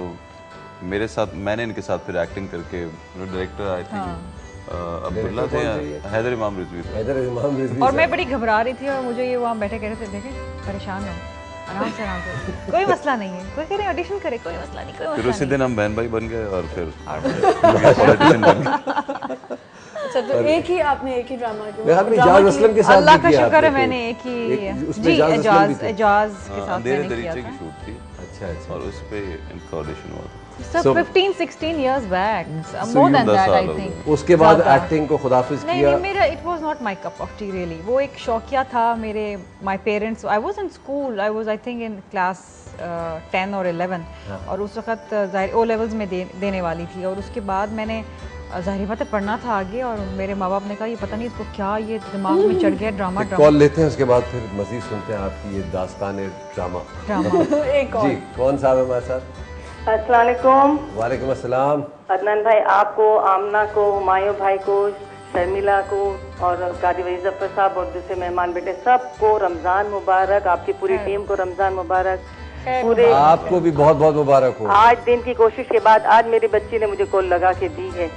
मेरे साथ मैंने इनके साथ फिर एक्टिंग करके, डायरेक्टर आए थे अब्दुल्ला थे, हैदर इमाम रिजवी थे। हैदर इमाम रिजवी और मैं बड़ी घबरा रही थी और मुझे ये वहाँ बैठे कह रहे थे, देखे परेशान हो, आराम से कोई मसला नहीं है, कोई कह रहे ऑडिशन करे, कोई मसला नहीं, कोई मसला फिर उसी नहीं। दिन हम बहन भाई बन गए और फिर पॉलिटिशियन बन गए। अच्छा, तो एक ही ड्रामा मेरे ख्याल में इजाज असलम के साथ अल्लाह भी का किया शुक्र है, आपने मैंने एक ही उसमें जी इजाज असलम भी थे। एजाज के साथ अंधेरे मैंने किया दरीचे की था। शूट थी। अच्छा, और उस पे इनका ऑडिशन हुआ था। So 15-16 years back, So more you- than 10 that I साल हो think. गए। उसके बाद ज़्यादा। एक्टिंग को खुदाफिज नहीं किया। नहीं, मेरा it was not my cup of T really. वो एक शौकिया था मेरे, my parents, I was in school, I was I think in class 10 और 11 और उस वक्त ज़ाहिर ओ लेवल्स में देने वाली थी। और उसके बाद मैंने ज़ाहिर बात है पढ़ना था आगे, और मेरे माँ बाप ने कहा ये पता नहीं इसको क्या ये दिमाग में चढ़ गया ड्रामा एक ड्रामा कॉल लेते हैं, उसके बाद फिर मजीद सुनते हैं आपकी ये दास्तान ड्रामा। एक और जी, कौन साहब है हमारे साथ? अस्सलाम वालेकुम। वालेकुम अस्सलाम। अदनान भाई, आपको, आमना को, हुमायूं भाई को, शर्मिला को और गाजी वली जफर साहब और दूसरे मेहमान बेटे सबको रमज़ान मुबारक। आपकी पूरी टीम को रमज़ान मुबारक। पूरे आपको भी बहुत बहुत मुबारक हो। 8 दिन की कोशिश के बाद आज मेरी बच्ची ने मुझे कॉल लगा के दी है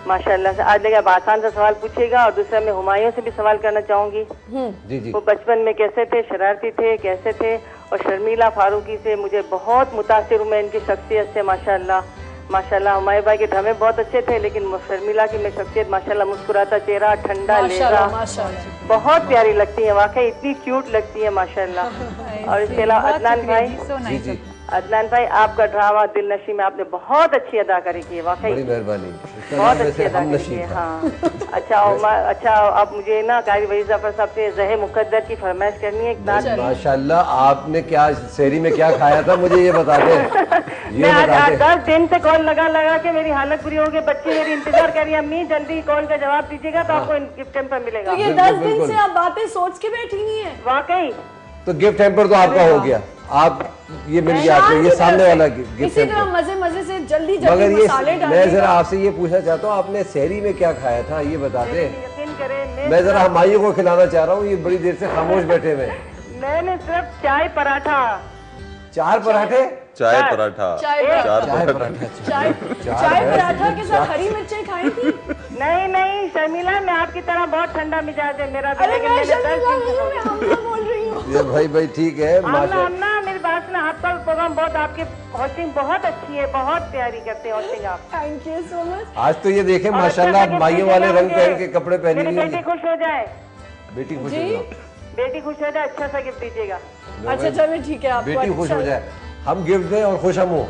माशाल्लाह से। आज लगा अब आसान सा सवाल पूछेगा। और दूसरा मैं हुमायूं से भी सवाल करना चाहूंगी। जी जी। वो बचपन में कैसे थे, शरारती थे, कैसे थे? और शर्मिला फारूकी से मुझे बहुत मुतासिर हूँ मैं, इनकी शख्सियत से माशाल्लाह माशाल्लाह। हुमायूं भाई के ड्रामे बहुत अच्छे थे, लेकिन शर्मिला की मैं शख्सियत माशाल्लाह, मुस्कुराता चेहरा, ठंडा लहजा, बहुत प्यारी लगती है, वाकई इतनी क्यूट लगती है माशाल्लाह। और इसके अलावा अदनान भाई, अदनान भाई आपका ड्रामा दिल नशी में आपने बहुत अच्छी अदाकारी की है, वाकई बड़ी मेहरबानी, बहुत अच्छी अदाकारी की है। हाँ अच्छा, अच्छा अब मुझे ना कारी वली जफर साहब से ज़हे मुकद्दर की फरमाइश करनी है। माशाल्लाह, आपने क्या शहरी में क्या खाया था मुझे ये बता दें। मैं आज 10 दिन से कॉल लगा के मेरी हालत बुरी हो गई। बच्ची मेरी इंतजार कर रही है, अम्मी जल्दी कॉल का जवाब दीजिएगा तो आपको गिफ्ट हैम्पर मिलेगा। तो ये 10 दिन से आप बातें सोच के बैठी हुई हैं। वाकई तो गिफ्ट हैम्पर तो आपका हो गया, आप ये मिल गया आपको, ये सामने वाला गिफ्ट इसी तरह हैम्पर। मजे मजे से जल्दी मगर जल्दी ये मसाले मैं डालिएगा। जरा आपसे ये पूछना चाहता हूँ, आपने शहरी में क्या खाया था ये बता दें। यकीन करें मैं जरा हुमायूं को खिलाना चाह रहा हूँ, ये बड़ी देर से खामोश बैठे हुए हैं। मैंने सिर्फ चाय पराठा, 4 पराठे, चाय पराठा, चाय चार चाय पराठा, पराठा, चाय पराठा के साथ हरी मिर्चें खाई थी? नहीं नहीं शर्मिला, मैं आपकी तरह बहुत ठंडा मिजाज है मेरा भी, अरे लेकिन मैं मैंने शर्मिला 10 दिन नहीं हूँ, मैं आमना बोल रही हूँ। ये भाई ठीक है माशा आमना मेरी बात सुना, आपका प्रोग्राम बहुत, आपकी हॉस्टिंग बहुत अच्छी है, बहुत प्यारी करते हैं हॉस्टिंग आप। Thank you so much. आज तो ये देखे और माशाल्लाह अच्छा आप माइयों वाले रंग पहन के कपड़े पहनी मेरी हुई बेटी हैं। खुश हो जाए, बेटी खुश हो जी? जाओ, बेटी खुश हो जाए, अच्छा सा गिफ्ट दीजिएगा। अच्छा चलो ठीक है, आपको बेटी खुश अच्छा- हो जाए, हम गिफ्ट दें और खुश हम हो।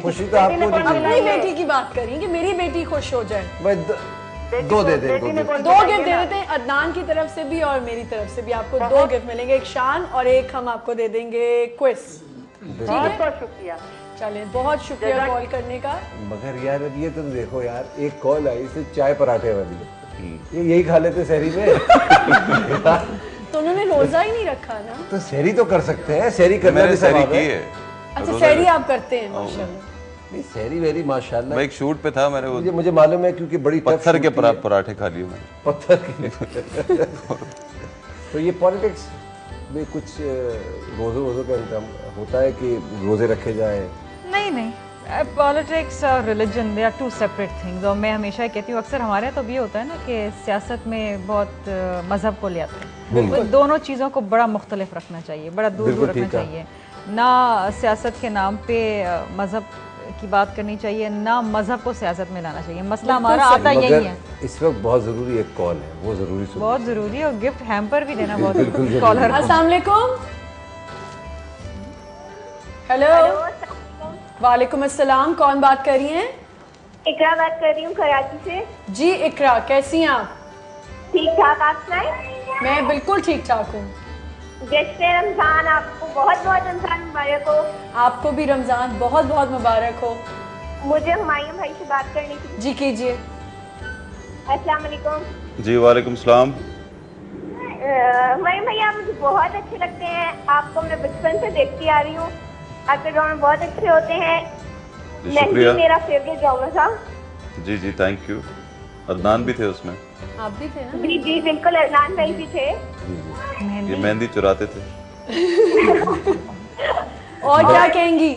खुशी तो आपको नहीं अपनी चाहिए। बेटी की बात करें कि मेरी बेटी खुश हो जाए। भाई दो दे दें, दो दे। दो गिफ्ट दे देते हैं, अदनान की तरफ से भी और मेरी तरफ से भी आपको दो गिफ्ट मिलेंगे, एक शान और एक हम आपको दे देंगे क्विज। बहुत बहुत शुक्रिया। चलें, बहुत शुक्रिया कॉल करने का। मगर यार अब ये तुम देखो यार, एक कॉल आई सिर्फ चाय पराठे वाली, ये यही खा लेते सहरी में। तो उन्होंने रोजा ही नहीं रखा ना। तो सहरी तो कर सकते हैं, सहरी करना मैंने भी सहरी सवाब की है। है। अच्छा सहरी आप करते हैं माशाल्लाह। नहीं सहरी वेरी माशाल्लाह। मैं एक शूट पे था, मैंने मुझे मालूम है क्योंकि बड़ी tough पत्थर के shoot की है। पराठे खा लिए मैंने। पत्थर की। तो ये पॉलिटिक्स में कुछ रोज़ों का इंतजाम होता है कि रोज़े रखे जाए? नहीं नहीं, पॉलिटिक्स और religion they are two separate things. और मैं हमेशा कहती हूँ, अक्सर हमारे यहाँ तो भी होता है ना कि सियासत में बहुत मज़हब को ले आते हैं। तो दोनों चीज़ों को बड़ा मुख्तलिफ रखना चाहिए, बड़ा दूर दूर रखना चाहिए। ना सियासत के नाम पे मज़हब की बात करनी चाहिए, ना मज़हब को सियासत में लाना चाहिए। मसला हमारा आता यही है। इस वक्त बहुत ज़रूरी एक कॉल है, वो ज़रूरी सुनो। बहुत ज़रूरी है, और गिफ्ट हैम्पर भी देना बहुत बिल्कुल ज़रूरी है कॉलर को। अस्सलाम वालेकुम। हेलो, वालेकुम अस्सलाम, कौन बात कर रही हैं? इकरा बात कर रही हूँ कराची से। जी इकरा, कैसी हैं आप? ठीक ठाक, आप सुनाएं? मैं बिल्कुल ठीक ठाक हूँ। जश्न रमजान आपको बहुत बहुत रमजान मुबारक हो। आपको भी रमजान बहुत बहुत मुबारक हो। मुझे हुमायूं भाई से बात करनी थी। जी कीजिए। अस्सलाम वालेकुम। जी वालेकुम सलाम। हुमायूं भाई आप मुझे बहुत अच्छे लगते हैं, आपको मैं बचपन से देखती आ रही हूँ, आपके ड्रामे बहुत अच्छे होते हैं। शुक्रिया। मेरा फेवरेट ड्रामा था। जी जी थैंक यू। अदनान भी थे उसमें। आप भी थे ना? जी जी बिल्कुल, अदनान भाई भी थे। ये मेहंदी चुराते थे। और क्या कहेंगी?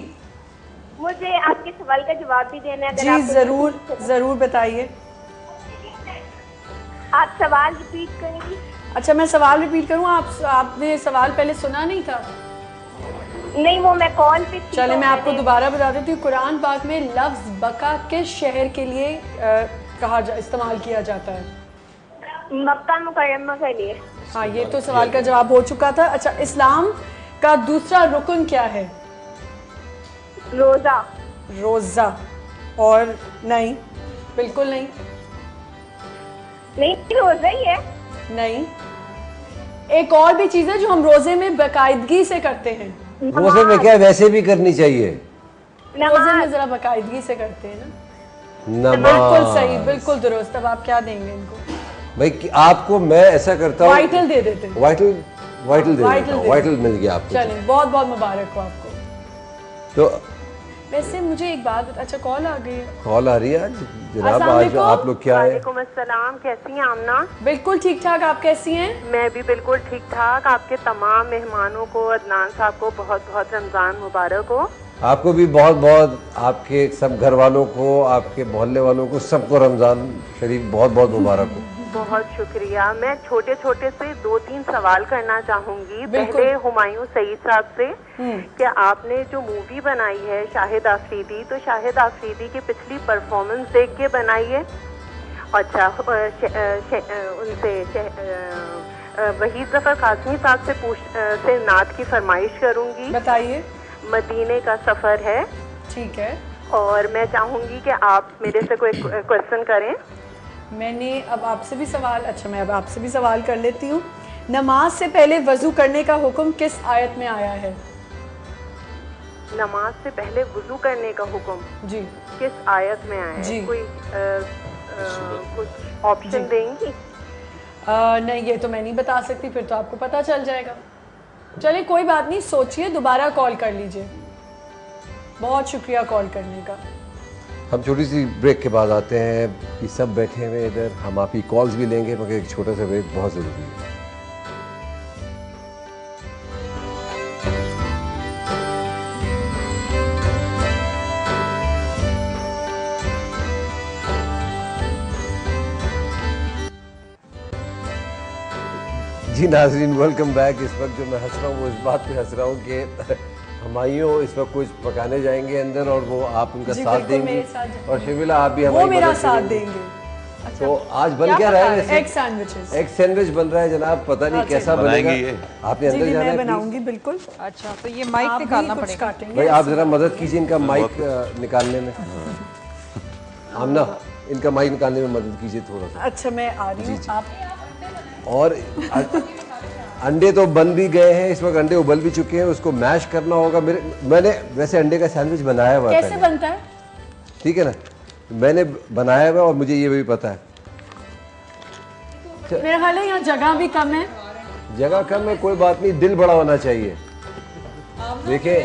मुझे आपके सवाल का जवाब भी देना है। अगर जी आपको- जरूर जरूर बताइए। आप सवाल रिपीट करेंगी? अच्छा मैं सवाल रिपीट करूँ? आपने सवाल पहले सुना नहीं था? नहीं, वो मैं कॉल पे थी। चले मैं आपको दोबारा बता देती हूँ। कुरान पाक में लफ्ज बका किस शहर के लिए इस्तेमाल किया जाता है? मक्का मुकर्रमा के लिए। हाँ, ये तो सवाल का जवाब हो चुका था। अच्छा, इस्लाम का दूसरा रुकन क्या है? रोजा। रोजा। और नहीं, बिल्कुल नहीं। नहीं, रोजा ही है। नहीं, एक और भी चीज है जो हम रोजे में बाकायदगी से करते हैं। रोजे में क्या वैसे भी करनी चाहिए, रोजे में जरा बाकायदगी से करते हैं ना। नमाज। बिल्कुल सही, बिल्कुल दुरुस्त। अब आप क्या देंगे इनको? भाई आपको मैं ऐसा करता हूँ, वाइटल दे देते हैं। वाइटल दे देता हूँ। वाइटल मिल गया आपको। चलें, बहुत बहुत मुबारक हो आपको। तो वैसे मुझे एक बात, अच्छा कॉल आ गई है। कॉल आ रही है आज जनाब। अस्सलाम आज वालेकुम। आप लोग क्या है? वालेकुम अस्सलाम, कैसी हैं आमना? बिल्कुल ठीक ठाक, आप कैसी हैं? मैं भी बिल्कुल ठीक ठाक। आपके तमाम मेहमानों को, अदनान साहब को बहुत बहुत रमजान मुबारक हो। आपको भी बहुत बहुत, आपके सब घर वालों को, आपके मोहल्ले वालों को, सबको रमजान शरीफ बहुत बहुत मुबारक हो। बहुत शुक्रिया। मैं छोटे छोटे से 2-3 सवाल करना चाहूंगी। बिल्कुल। पहले हुमायूं सईद साहब से कि आपने जो मूवी बनाई है शाहिद आफरीदी, तो शाहिद आफरीदी की पिछली परफॉर्मेंस देख के बनाई है? अच्छा, उनसे वहीद जफर कासमी साहब से नात की फरमाइश करूंगी। बताइए। मदीने का सफर है। ठीक है। और मैं चाहूंगी कि आप मेरे से कोई क्वेश्चन करें। मैंने अब आपसे भी सवाल, अच्छा मैं अब आपसे भी सवाल कर लेती हूँ। नमाज से पहले वजू करने का हुक्म किस आयत में आया है? नमाज से पहले वुजू करने का हुक्म जी किस आयत में आया है? जी। कोई कुछ ऑप्शन देंगी? नहीं, ये तो मैं नहीं बता सकती, फिर तो आपको पता चल जाएगा। चलिए कोई बात नहीं, सोचिए, दोबारा कॉल कर लीजिए। बहुत शुक्रिया कॉल करने का। हम छोटी सी ब्रेक के बाद आते हैं कि सब बैठे हुए इधर, हम आपकी कॉल्स भी लेंगे, मगर एक छोटा सा ब्रेक बहुत ज़रूरी है। जी नाज़रीन, वेलकम बैक। इस वक्त जो मैं हंस रहा हूँ वो इस बात पे हंस रहा हूँ कि हमायूं इस वक्त कुछ पकाने जाएंगे अंदर और वो आप उनका साथ देंगे और शर्मिला आप भी हमारी मेरा साथ देंगे। तो आज बन क्या रहा है वैसे? Egg sandwiches. एग सैंडविच बन रहा है जनाब, पता नहीं कैसा बनेगा। आपने अंदर जाना है? मैं बनाऊंगी बिल्कुल। अच्छा, तो ये माइक निकालना पड़ेगा भाई, आप जरा मदद कीजिए इनका माइक निकालने में। आमना, इनका माइक निकालने में मदद कीजिए थोड़ा सा। अच्छा, मैं आ रही हूँ। आप और अंडे तो बन भी गए हैं, इस वक्त अंडे उबल भी चुके हैं, उसको मैश करना होगा। मैंने वैसे अंडे का सैंडविच बनाया हुआ है। कैसे बनता है? ठीक है ना, मैंने बनाया हुआ और मुझे ये भी पता है। मेरा ख्याल है यहाँ जगह भी कम है। जगह कम है, कोई बात नहीं, दिल बड़ा होना चाहिए। देखिए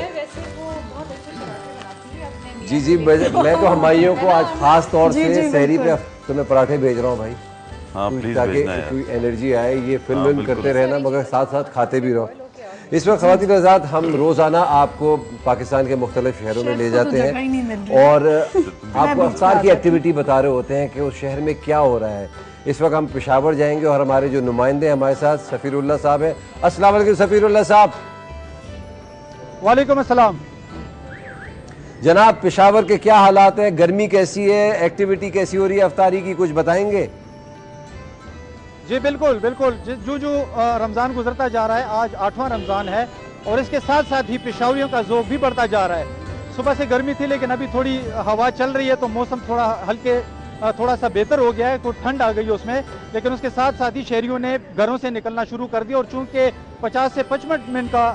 जी, मैं तो हमायूं को आज खास तौर से सहरी पे तुम्हें पराठे भेज रहा हूँ भाई। हाँ, प्लीज ताकि कोई एनर्जी आए। ये फिल्म करते रहना मगर साथ साथ खाते भी रहो। इस वक्त ख़वातीन हज़रात, हम रोज़ाना आपको पाकिस्तान के मुख्तलिफ शहरों में ले जाते हैं और आपको अफ्तार की एक्टिविटी बता रहे होते हैं कि उस शहर में क्या हो रहा है। इस वक्त हम पेशावर जाएंगे और हमारे जो नुमाइंदे हमारे साथ सफ़ीरुल्लाह साहब हैं। अस्सलाम वालेकुम सफ़ीरुल्लाह साहब। वालेकुम अस्सलाम। जनाब, पेशावर के क्या हालात हैं? गर्मी कैसी है? एक्टिविटी कैसी हो रही है अफ्तारी की? कुछ बताएंगे? जी बिल्कुल बिल्कुल। जो रमज़ान गुजरता जा रहा है, आज 8वां रमज़ान है और इसके साथ साथ ही पेशावरियों का ज़ोक भी बढ़ता जा रहा है। सुबह से गर्मी थी लेकिन अभी थोड़ी हवा चल रही है तो मौसम थोड़ा सा बेहतर हो गया है, कुछ ठंड आ गई है उसमें। लेकिन उसके साथ साथ ही शहरियों ने घरों से निकलना शुरू कर दिया और चूँकि 50 से 55 मिनट का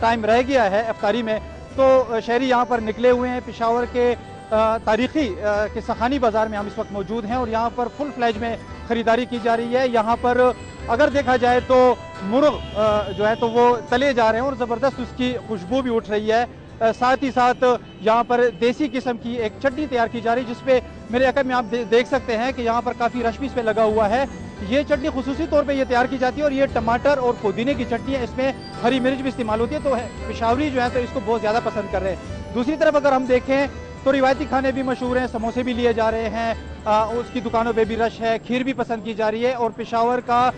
टाइम रह गया है अफ्तारी में, तो शहरी यहाँ पर निकले हुए हैं। पेशावर के तारीखी के सखानी बाज़ार में हम इस वक्त मौजूद हैं और यहाँ पर फुल फ्लैज में ख़रीदारी की जा रही है। यहाँ पर अगर देखा जाए तो मुर्ग जो है तो वो तले जा रहे हैं और ज़बरदस्त उसकी खुशबू भी उठ रही है। साथ ही साथ यहाँ पर देसी किस्म की एक चटनी तैयार की जा रही है जिसपे मेरे अकब में आप देख सकते हैं कि यहाँ पर काफ़ी रश भी इस पर लगा हुआ है। ये चटनी खुसूसी तौर पे ये तैयार की जाती है और ये टमाटर और पुदीने की चटनी है, इसमें हरी मिर्च भी इस्तेमाल होती है। तो पेशावरी जो है तो इसको बहुत ज़्यादा पसंद कर रहे हैं। दूसरी तरफ अगर हम देखें तो रिवायती खाने भी मशहूर हैं, समोसे भी लिए जा रहे हैं, उसकी दुकानों पे भी रश है, खीर भी पसंद की जा रही है। और पेशावर का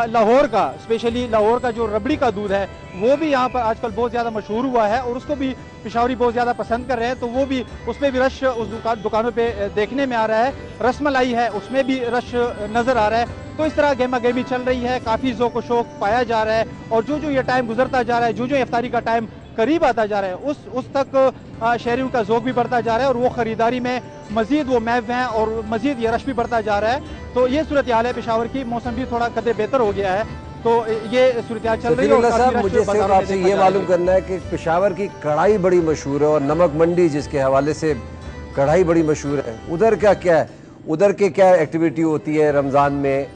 लाहौर का, स्पेशली लाहौर का जो रबड़ी का दूध है वो भी यहाँ पर आजकल बहुत ज़्यादा मशहूर हुआ है और उसको भी पेशावरी बहुत ज़्यादा पसंद कर रहे हैं। तो वो भी, उसमें भी रश उस दुकानों पे देखने में आ रहा है। रसमलाई है, उसमें भी रश नज़र आ रहा है। तो इस तरह गहमा गहमी चल रही है, काफ़ी ज़ौक़ व शौक़ पाया जा रहा है और जो ये टाइम गुजरता जा रहा है, जो इफ्तारी का टाइम करीब आता जा रहा है, उस तक शहरियों का ज़ौक़ भी बढ़ता जा रहा है और वो ख़रीदारी में मज़ीद वो महव हैं और मज़ीद ये रश भी बढ़ता जा रहा है। तो ये सूरत हाल है पेशावर की। मौसम भी थोड़ा कदर बेहतर हो गया है, तो ये सूरत हाल चल रही है। मुझे सिर्फ आपसे ये मालूम करना है कि पेशावर की कढ़ाई बड़ी मशहूर है और नमक मंडी जिसके हवाले से कढ़ाई बड़ी मशहूर है, उधर क्या है? उधर के क्या एक्टिविटी होती है? रमज़ान में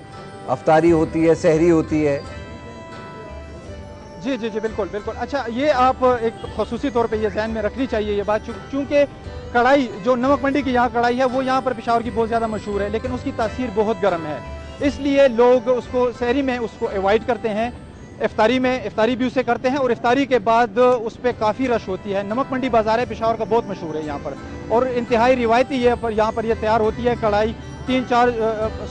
अफ्तारी होती है, सहरी होती है? जी जी जी बिल्कुल बिल्कुल। अच्छा, ये आप एक खसूसी तौर पे ये ध्यान में रखनी चाहिए ये बात, चूँकि कढ़ाई जो नमक मंडी की यहाँ कढ़ाई है वो यहाँ पर पेशावर की बहुत ज़्यादा मशहूर है, लेकिन उसकी तासीर बहुत गर्म है, इसलिए लोग उसको सहरी में उसको अवॉइड करते हैं। इफ्तारी भी उसे करते हैं और इफ्तारी के बाद उस पर काफ़ी रश होती है। नमक मंडी बाज़ार है पेशावर का, बहुत मशहूर है यहाँ पर और इंतहाई रिवायती यहाँ पर यह तैयार होती है। कढ़ाई 3-4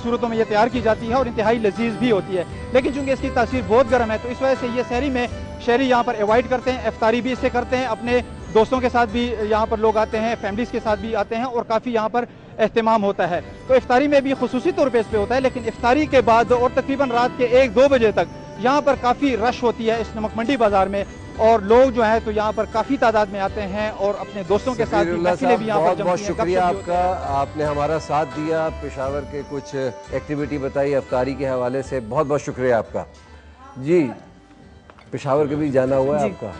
सूरतों में ये तैयार की जाती है और इंतहाई लजीज भी होती है, लेकिन चूंकि इसकी तासीर बहुत गर्म है तो इस वजह से ये शहरी यहाँ पर अवॉइड करते हैं। इफ्तारी भी इससे करते हैं, अपने दोस्तों के साथ भी यहाँ पर लोग आते हैं, फैमिलीज़ के साथ भी आते हैं और काफ़ी यहाँ पर एहतमाम होता है। तो इफ्तारी में भी खुसूसी तौर पर इस पर होता है, लेकिन इफ्तारी के बाद और तकरीबन रात के 1-2 बजे तक यहाँ पर काफ़ी रश होती है इस नमक मंडी बाज़ार में और लोग जो है तो यहाँ पर काफ़ी तादाद में आते हैं और अपने दोस्तों के साथ भी यहाँ पर बहुत शुक्रिया आपका, आपने हमारा साथ दिया, पेशावर के कुछ एक्टिविटी बताई अफ्तारी के हवाले से, बहुत बहुत शुक्रिया आपका। जी, पेशावर कभी जाना हुआ है आपका?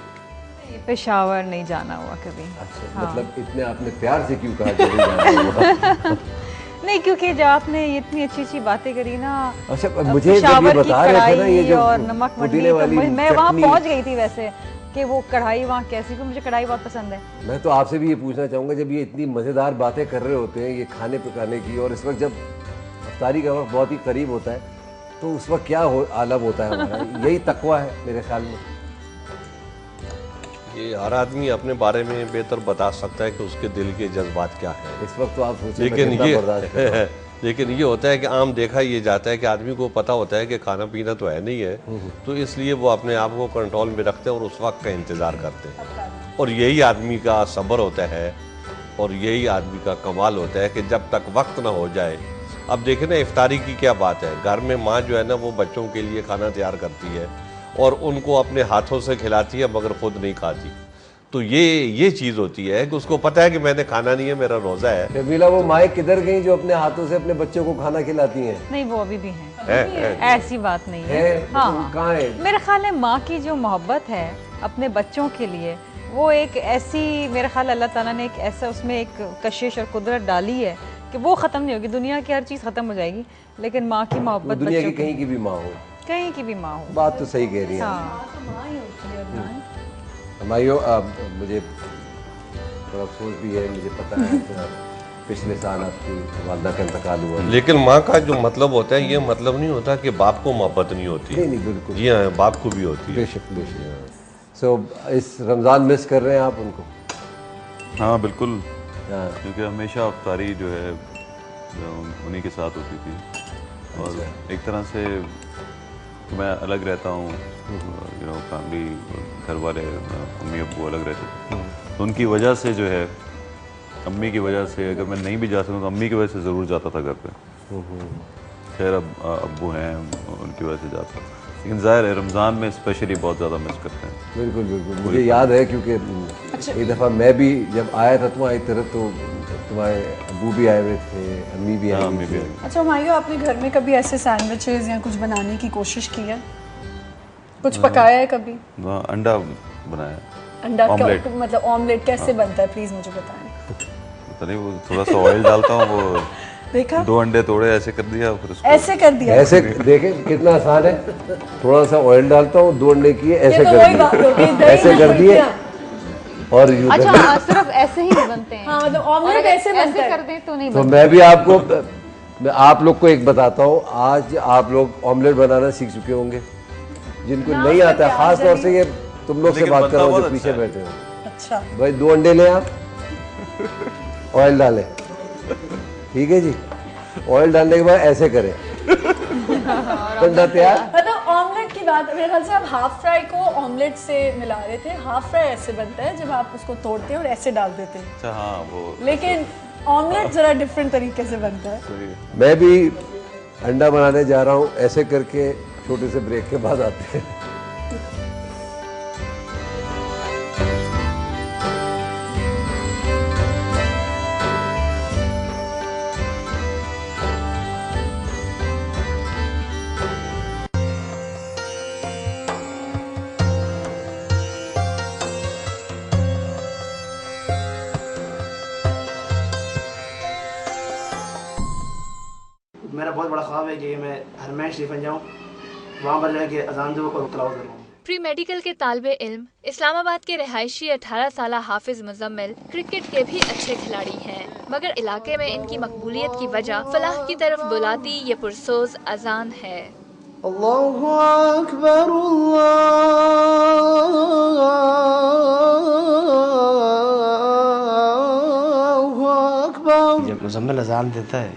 पेशावर नहीं जाना हुआ कभी। अच्छा, मतलब इतने आपने प्यार से क्यों कहा कभी जाना हुआ? नहीं, क्योंकि जब आपने इतनी अच्छी बातें करी ना, अच्छा मुझे जब ये बता रहे थे ना ये जो और नमक मंडी, तो मैं वहाँ पहुँच गई थी वैसे कि वो कढ़ाई वहाँ कैसी, क्योंकि मुझे कढ़ाई बहुत पसंद है। मैं तो आपसे भी ये पूछना चाहूँगा, जब ये इतनी मज़ेदार बातें कर रहे होते हैं ये खाने पकाने की और इस वक्त जब अफ्तारी का वक्त बहुत ही करीब होता है तो उस वक्त क्या आलम होता है हमारा? यही तकवा है मेरे ख्याल में। ये हर आदमी अपने बारे में बेहतर बता सकता है कि उसके दिल के जज्बात क्या है। इस वक्त तो आप सोचिए, लेकिन ये होता है कि आम देखा ये जाता है कि आदमी को पता होता है कि खाना पीना तो है नहीं है, तो इसलिए वो अपने आप को कंट्रोल में रखते हैं और उस वक्त का इंतज़ार करते हैं। और यही आदमी का सब्र होता है और यही आदमी का कमाल होता है कि जब तक वक्त ना हो जाए। अब देखें ना, इफ्तारी की क्या बात है, घर में माँ जो है ना वो बच्चों के लिए खाना तैयार करती है और उनको अपने हाथों से खिलाती है मगर खुद नहीं खाती। तो ये चीज़ होती है कि उसको पता है कि मैंने खाना नहीं है, मेरा रोज़ा है। शर्मिला, वो माएँ किधर गई जो अपने हाथों से अपने बच्चों को खाना खिलाती हैं? नहीं, वो अभी भी हैं। है? ऐसी बात नहीं है। हाँ, कहाँ है? मेरे ख्याल है माँ की जो मोहब्बत है अपने बच्चों के लिए, वो एक ऐसी, मेरे ख्याल अल्लाह ताला ने एक ऐसा उसमें एक कशिश और कुदरत डाली है कि वो ख़त्म नहीं होगी। दुनिया की हर चीज़ ख़त्म हो जाएगी, लेकिन माँ की मोहब्बत दुनिया की कहीं की भी माँ हो, कहीं की भी माँ हो। बात तो सही कह रही है। हमायो, मुझे थोड़ा अफसोस भी है, मुझे पता है पिछले साल आपकी वालदा का इंतकाल हुआ। लेकिन माँ का जो मतलब होता है, ये मतलब नहीं होता कि बाप को मोहब्बत नहीं होती। नहीं, बिल्कुल। जी हाँ, बाप को भी होती है। बेशक बेशक। सो इस रमज़ान मिस कर रहे हैं आप उनको? हाँ बिल्कुल, क्योंकि हमेशा अफ्तारी जो है उन्हीं के साथ होती थी। और एक तरह से मैं अलग रहता हूँ, फैमिली, घर वाले, अम्मी अब्बू अलग रहते थे, तो उनकी वजह से जो है, अम्मी की वजह से, अगर मैं नहीं भी जा सकूँ तो अम्मी की वजह से ज़रूर जाता था घर पे। खैर अब अब्बू हैं, उनकी वजह से जाता, लेकिन ज़ाहिर है रमज़ान में स्पेशली बहुत ज़्यादा मिस करते हैं। बिल्कुल बिल्कुल, मुझे याद है क्योंकि एक दफ़ा मैं भी जब आया था तुम्हारी तरफ, तो तुम्हारे अब्बू भी आए हुए थे, अम्मी भी आई हुई थी। अच्छा माहियो, आपने घर में कभी ऐसे सैंडविचेस या कुछ बनाने की कोशिश की है? कुछ पकाया है कभी? अंडा बनाया। अंडा ऑमलेट। मतलब ऑमलेट कैसे बनता है, प्लीज़ मुझे बताएं। पता नहीं, वो थोड़ा सा ऑयल डालता हूँ, वो देखा, 2 अंडे तोड़े, ऐसे कर दिया, फिर उसको ऐसे कर दिया, ऐसे देखे कितना आसान है। थोड़ा सा ऑयल डालता हूँ, 2 अंडे किए, ऐसे कर दिए, ऐसे कर दिए और यूं कर दिए। अच्छा, सिर्फ ऐसे ही बनते हैं? हाँ, मतलब ऑमलेट ऐसे बनता है। कर दें तो नहीं तो बनता। मैं भी आप लोग को एक बताता हूँ, आज आप लोग ऑमलेट बनाना सीख चुके होंगे। जिनको नहीं आता, खास तौर से ये तुम लोग से बात कर रहा हूँ जो पीछे बैठे हो। अच्छा भाई, 2 अंडे लें आप, ऑयल डालें, ठीक है जी। ऑयल डालने के बाद ऐसे करें, अंडा तैयार। मतलब ऑमलेट की बात, मेरे ख्याल से आप हाफ फ्राई को ऑमलेट से मिला रहे थे। हाफ फ्राई ऐसे बनता है जब आप उसको तोड़ते हैं और ऐसे डाल देते हैं। अच्छा, हाँ वो, लेकिन ऑमलेट जरा डिफरेंट तरीके से बनता है। मैं भी अंडा बनाने जा रहा हूँ, ऐसे करके छोटे से ब्रेक के बाद आते हैं। मेरा बहुत बड़ा ख्वाब है कि मैं हरमैन शरीफ में जाऊँ, वहाँ पर जाके अजान दो और तलावत करूँ। प्री मेडिकल के तालिबे इल्म इस्लामाबाद के रिहायशी 18 साला हाफिज मुजम्मिल क्रिकेट के भी अच्छे खिलाड़ी हैं, मगर इलाके में इनकी मकबूलियत की वजह फलाह की तरफ बुलाती ये पुरसोज अजान है। अल्लाहु अकबर, अल्लाहु अकबर। जब मुजम्मिल अजान देता है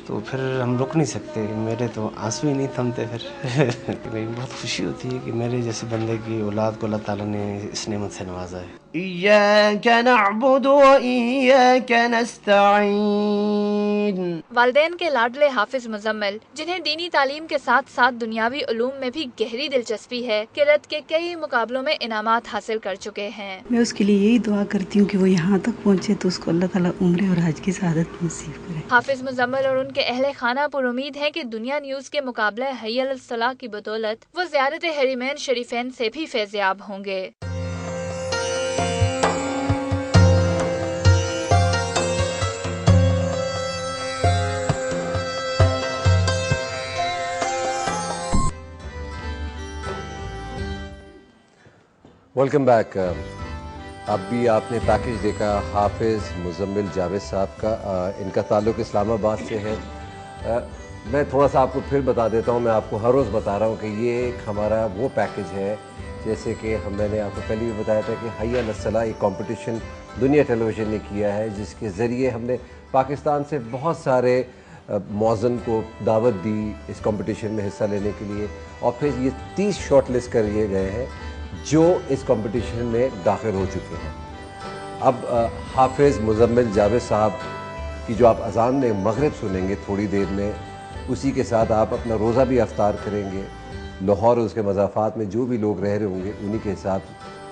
तो फिर हम रुक नहीं सकते, मेरे तो आंसू ही नहीं थमते फिर। मेरी बहुत खुशी होती है कि मेरे जैसे बंदे की औलाद को अल्लाह ताला ने इस नेमत से नवाजा है। इय्याका नअबुदु व इय्याका नस्तईन। वालिदैन के लाडले हाफिज मुजम्मिल, जिन्हें दीनी तालीम के साथ साथ दुनियावी उलूम में भी गहरी दिलचस्पी है, किरत के कई मुकाबलों में इनामात हासिल कर चुके हैं। मैं उसके लिए यही दुआ करती हूँ कि वो यहाँ तक पहुँचे तो उसको अल्लाह ताला उम्र और हज की सआदत नसीब करे। हाफिज मुजम्मिल और उनके अहले खाना पर उम्मीद है कि दुनिया न्यूज के मुकाबले हय्या अल सलाह की बदौलत वो ज़ियारत हरीमैन शरीफैन से भी फैज़याब होंगे। Welcome back. अब भी आपने पैकेज देखा हाफिज़ मुजम्मिल जावेद साहब का। इनका ताल्लुक़ इस्लामाबाद से है। मैं थोड़ा सा आपको फिर बता देता हूँ, मैं आपको हर रोज़ बता रहा हूँ कि ये एक हमारा वो पैकेज है, जैसे कि मैंने आपको पहले भी बताया था कि हय्या अल सलाह एक कॉम्पिटिशन दुनिया टेलीविज़न ने किया है, जिसके ज़रिए हमने पाकिस्तान से बहुत सारे मौज़न को दावत दी इस कंपटीशन में हिस्सा लेने के लिए, और फिर ये 30 शॉर्ट लिस्ट कर लिए गए हैं जो इस कंपटीशन में दाखिल हो चुके हैं। अब हाफिज़ मुज़म्मिल जावेद साहब की जो आप अज़ान में मगरिब सुनेंगे थोड़ी देर में, उसी के साथ आप अपना रोज़ा भी अफ्तार करेंगे। लाहौर और उसके मज़ाफ़ात में जो भी लोग रह रहे होंगे उन्हीं के हिसाब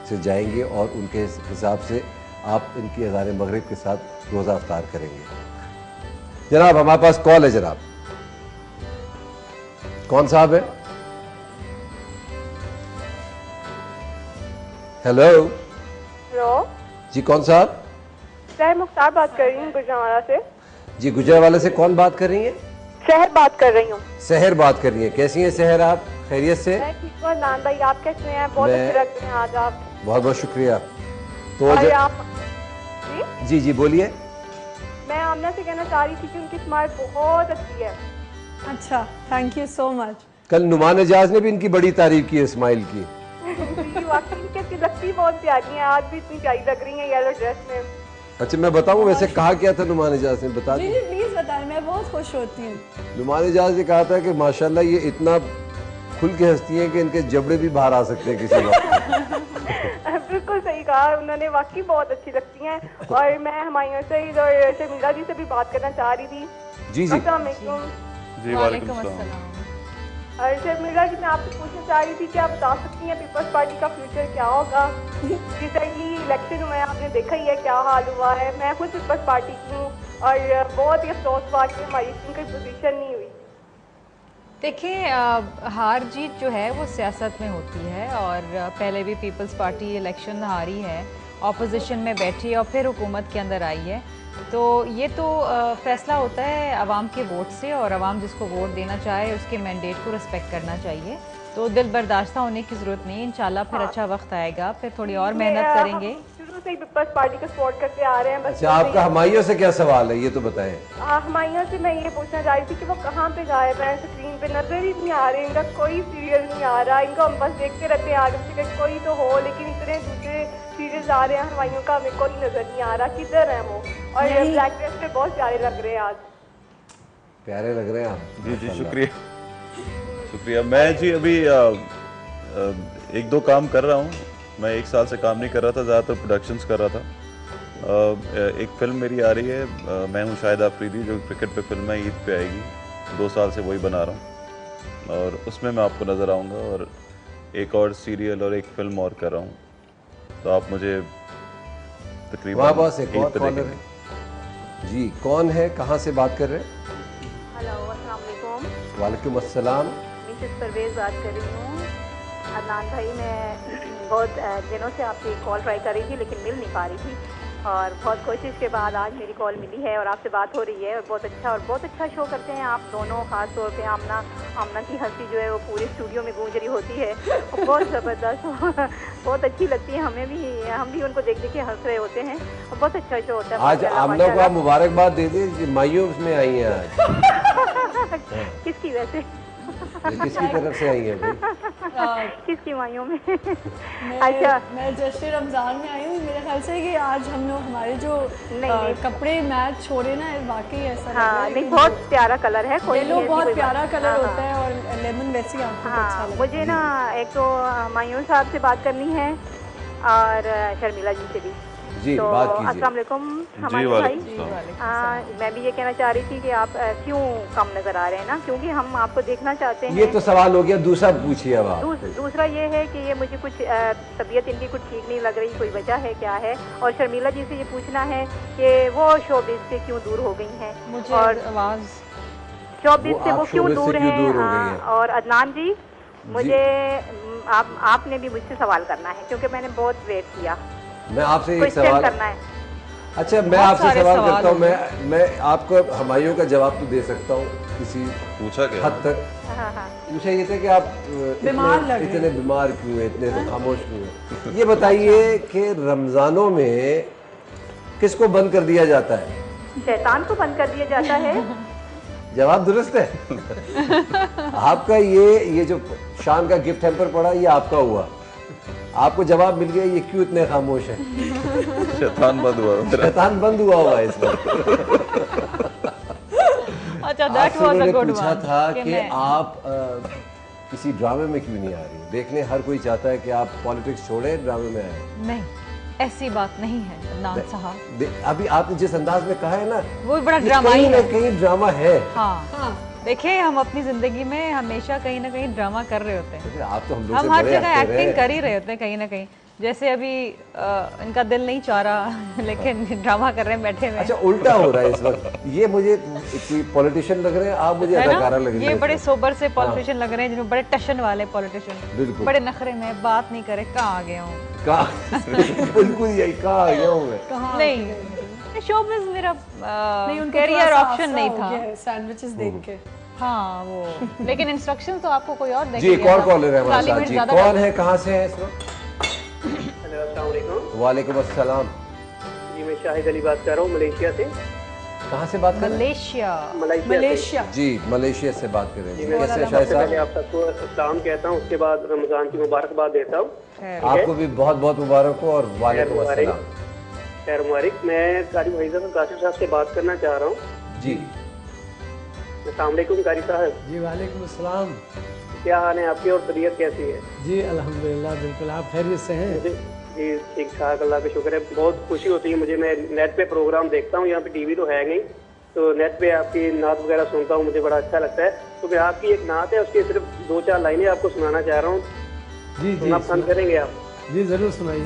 से जाएंगे और उनके हिसाब से आप इनकी अज़ान मगरिब के साथ रोज़ा अफ्तार करेंगे। जनाब हमारे पास कॉल है। जनाब कौन साहब है? हेलो हेलो जी, कौन साहब? मैं मुख्तार बात कर रही हूँ गुजरावाला से। जी, गुजरावाला से कौन बात कर रही हैं? शहर बात कर रही हूँ। सहर बात कर रही हैं। कैसी हैं सहर, आप खैरियत से? मैं ठीक हूँ अदनान भाई, आप कैसे हैं? बहुत अच्छे लग रहे हैं आज आप। बहुत बहुत शुक्रिया। तो आप जी जी बोलिए। मैं आमना से कहना चाह रही थी कि उनकी स्माइल बहुत अच्छी है। अच्छा, थैंक यू सो मच। कल नुमान एजाज ने भी इनकी बड़ी तारीफ की है स्माइल की। वाकई कैसी लगती बहुत प्यारी है, आज भी इतनी प्यारी लग रही है येलो ड्रेस में। अच्छा मैं बताऊं वैसे कहा क्या था नुमान एजाज ने, बता जी दी? जी प्लीज बताएं, मैं बहुत खुश होती हूँ। नुमान एजाज ने कहा था कि माशाल्लाह ये इतना खुल के हंसती हैं कि इनके जबड़े भी बाहर आ सकते हैं किसी वक्त। बिल्कुल सही कहा उन्होंने, वाकई बहुत अच्छी लगती हैं। और मैं हमारे से और शर्मिला जी से भी बात करना चाह रही थी। जी जी अस्सलाम वालेकुम। जी वालेकुम अस्सलाम। और शर्मिला जी मैं आपसे पूछना चाह रही थी कि आप बता सकती हैं पीपल्स पार्टी का फ्यूचर क्या होगा? रिसेंटली इलेक्शन हुआ है, आपने देखा ही है क्या हाल हुआ है। मैं खुद पीपल्स पार्टी की हूँ और बहुत ही अफसोस हुआ कि हमारी कोई पोजीशन नहीं हुई। देखिए, हार जीत जो है वो सियासत में होती है, और पहले भी पीपल्स पार्टी इलेक्शन हारी है, ऑपोजिशन में बैठी है और फिर हुकूमत के अंदर आई है। तो ये तो फ़ैसला होता है आवाम के वोट से, और आवाम जिसको वोट देना चाहे उसके मैंडेट को रिस्पेक्ट करना चाहिए। तो दिल बर्दाश्त होने की ज़रूरत नहीं, इंशाल्लाह फिर अच्छा वक्त आएगा, फिर थोड़ी और मेहनत करेंगे। शुरू से ही पीपल्स पार्टी को सपोर्ट करते आ रहे हैं। बस अच्छा आपका हमाइयों से क्या सवाल है ये तो बताएं। हमाइयों से मैं ये पूछना चाह रही थी कि वो कहाँ पे गायब है, स्क्रीन पे नजर ही नहीं आ रहे, इनका कोई सीरियल नहीं आ रहा, इनको हम बस देखते रहते हैं आगे से कि कोई तो हो, लेकिन इतने दूसरे सीरियल्स आ रहे हैं हमाइयों का हमें कोई नजर नहीं आ रहा, किधर है वो? और ब्लैक ड्रेस पे बहुत प्यारे लग रहे हैं आज। प्यारे लग रहे हैं आप। जी जी शुक्रिया शुक्रिया। मैं जी अभी एक दो काम कर रहा हूँ। मैं 1 साल से काम नहीं कर रहा था, ज़्यादातर प्रोडक्शंस कर रहा था। एक फ़िल्म मेरी आ रही है, मैं हूँ शाहिद आफरीदी, जो क्रिकेट पे फिल्म है, ईद पे आएगी। 2 साल से वही बना रहा हूँ और उसमें मैं आपको नज़र आऊँगा। और एक और सीरियल और एक फ़िल्म और कर रहा हूँ, तो आप मुझे तकरीबन वहाँ पास एक ईद और पे कॉलर देखेंगे। है जी। कौन है, कहाँ से बात कर रहे हैं? हेलो अस्सलाम वालेकुम। वालेकुम अस्सलाम। मिसेस परवेज़ बात कर रही हूँ। अदनान भाई, मैं बहुत दिनों से आपकी कॉल ट्राई कर रही थी लेकिन मिल नहीं पा रही थी, और बहुत कोशिश के बाद आज मेरी कॉल मिली है और आपसे बात हो रही है। और बहुत अच्छा शो करते हैं आप दोनों, ख़ास तौर पे आमना की हंसी जो है वो पूरे स्टूडियो में गूंज रही होती है, बहुत ज़बरदस्त बहुत अच्छी लगती है हमें भी, हम भी उनको देख के हंस रहे होते हैं, और बहुत अच्छा शो होता है। आज आमना को आप मुबारकबाद दे दें, माइयों में आई हैं आज। किसकी वैसे? किसकी तरफ से आई है भाई? किसकी माइयों में? अच्छा, मैं जश्न रमज़ान में आई हूँ। मेरे ख्याल से कि आज हम लोग हमारे जो कपड़े मैच छोड़े ना, वाकई ऐसा हाँ, नहीं बहुत प्यारा कलर है, कोई येलो बहुत प्यारा कलर हाँ, होता है, और लेमन वैसे ही आपको अच्छा लगता है। मुझे ना एक तो मायून साहब से बात करनी है और शर्मिला जी से भी। जी, तो बात कीजिए। अस्सलाम वालेकुम हमारे भाई। मैं भी ये कहना चाह रही थी कि आप क्यों कम नजर आ रहे हैं ना, क्योंकि हम आपको देखना चाहते हैं। ये तो सवाल हो गया, दूसरा पूछिए अब आप। दूसरा ये है कि ये मुझे कुछ तबीयत इनकी कुछ ठीक नहीं लग रही, कोई वजह है क्या है? और शर्मिला जी से ये पूछना है कि वो शोबिज़ से क्यों दूर हो गई हैं, और शोबिज़ से वो क्यों दूर हैं? और अदनान जी, मुझे आपने भी मुझसे सवाल करना है क्योंकि मैंने बहुत वेट किया। मैं आपसे एक सवाल करना है। अच्छा, मैं आपसे सवाल करता हूँ। मैं आपको हमायों का जवाब तो दे सकता हूँ किसी पूछा क्या हद तक। पूछा ये था कि आप इतने बीमार क्यों हैं, इतने खामोश क्यों हैं? ये बताइए कि रमज़ानों में किसको बंद कर दिया जाता है? शैतान को बंद कर दिया जाता है। जवाब दुरुस्त है। आपका ये जो शान का गिफ्ट हैम्पर पड़ा, ये आपका हुआ। आपको जवाब मिल गया, ये क्यों इतने खामोश है? शैतान बंद हुआ, शैतान बंद हुआ हुआ है इस वक्त। अच्छा, that आपसे was a उन्होंने good पूछा one, था कि कि मैं- आप किसी ड्रामे में क्यों नहीं आ रही। देखने हर कोई चाहता है कि आप पॉलिटिक्स छोड़े ड्रामे में आए। नहीं, ऐसी बात नहीं है अदनान साहब। अभी आपने जिस अंदाज में कहा है ना, वो भी बड़ा ये ड्रामाई कहीं ना है। कहीं ड्रामा है। हाँ, देखिए हम अपनी जिंदगी में हमेशा कहीं ना कहीं ड्रामा कर रहे होते हैं। आप तो हम लोग से हम हर बड़े जगह एक्टर एक्टिंग हैं। कर ही रहे होते हैं कहीं ना कहीं। जैसे अभी इनका दिल नहीं चाह रहा लेकिन ड्रामा कर रहे हैं बैठे हुए। अच्छा, उल्टा हो रहा है इस वक्त। ये मुझे कोई पॉलिटिशियन लग रहे हैं, आप मुझे है ना? अदाकारा लग रही ये है। बड़े सोबर से पॉलिटिशियन लग रहे हैं, जिनमें बड़े टशन वाले पॉलिटिशियन, बिल्कुल। बड़े नखरे में बात नहीं करे। कहाँ आ गया हूँ? कहाँ बिल्कुल यही, कहाँ आ गया हूँ मैं। नहीं, शोबिज़ मेरा नहीं, उनको कैरियर थोड़ा सा ऑप्शन आसरा नहीं हो था। गया है सैंडविचेस देख के। हाँ वो लेकिन इंस्ट्रक्शन तो आपको कोई और देख जी, एक और कॉलर है हमारे साथ। जी, कौन है, कहाँ से है इस वक्त? हेलो, अस्सलाम वालेकुम। वालेकुम अस्सलाम। जी, मैं शाहिद अली बात कर रहा हूँ मलेशिया से। कहाँ से बात कर रहे हैं? मलेशिया। जी, मलेशिया से बात कर रहे जी, हैं। मैं कैसे हैं सबसे शाहिद पहले साहब? आप सबको अस्सलाम कहता हूँ, उसके बाद रमज़ान की मुबारकबाद देता हूँ। आपको भी बहुत बहुत मुबारक हो और वालेकुम अस्सलाम। खैर मुबारक। मैं कारी भाईजान कासिम साहब से बात करना चाह रहा हूँ। जी, अस्सलाम वालेकुम कारी साहब। जी वालेकुम अस्सलाम। क्या हाल है आपकी और तबीयत कैसी है? जी अल्हम्दुलिल्लाह, बिल्कुल। आप खैरियत से हैं? जी ठीक ठाक, अल्लाह का शुक्र है। बहुत खुशी होती है मुझे, मैं नेट पे प्रोग्राम देखता हूँ, यहाँ पे टीवी तो है नहीं, तो नेट पे आपकी नात वगैरह सुनता हूँ, मुझे बड़ा अच्छा लगता है। तो मैं आपकी एक नात है, उसकी सिर्फ 2-4 लाइनें आपको सुनाना चाह रहा हूँ। जी सुनना पसंद करेंगे आप? जी जरूर सुनाइए।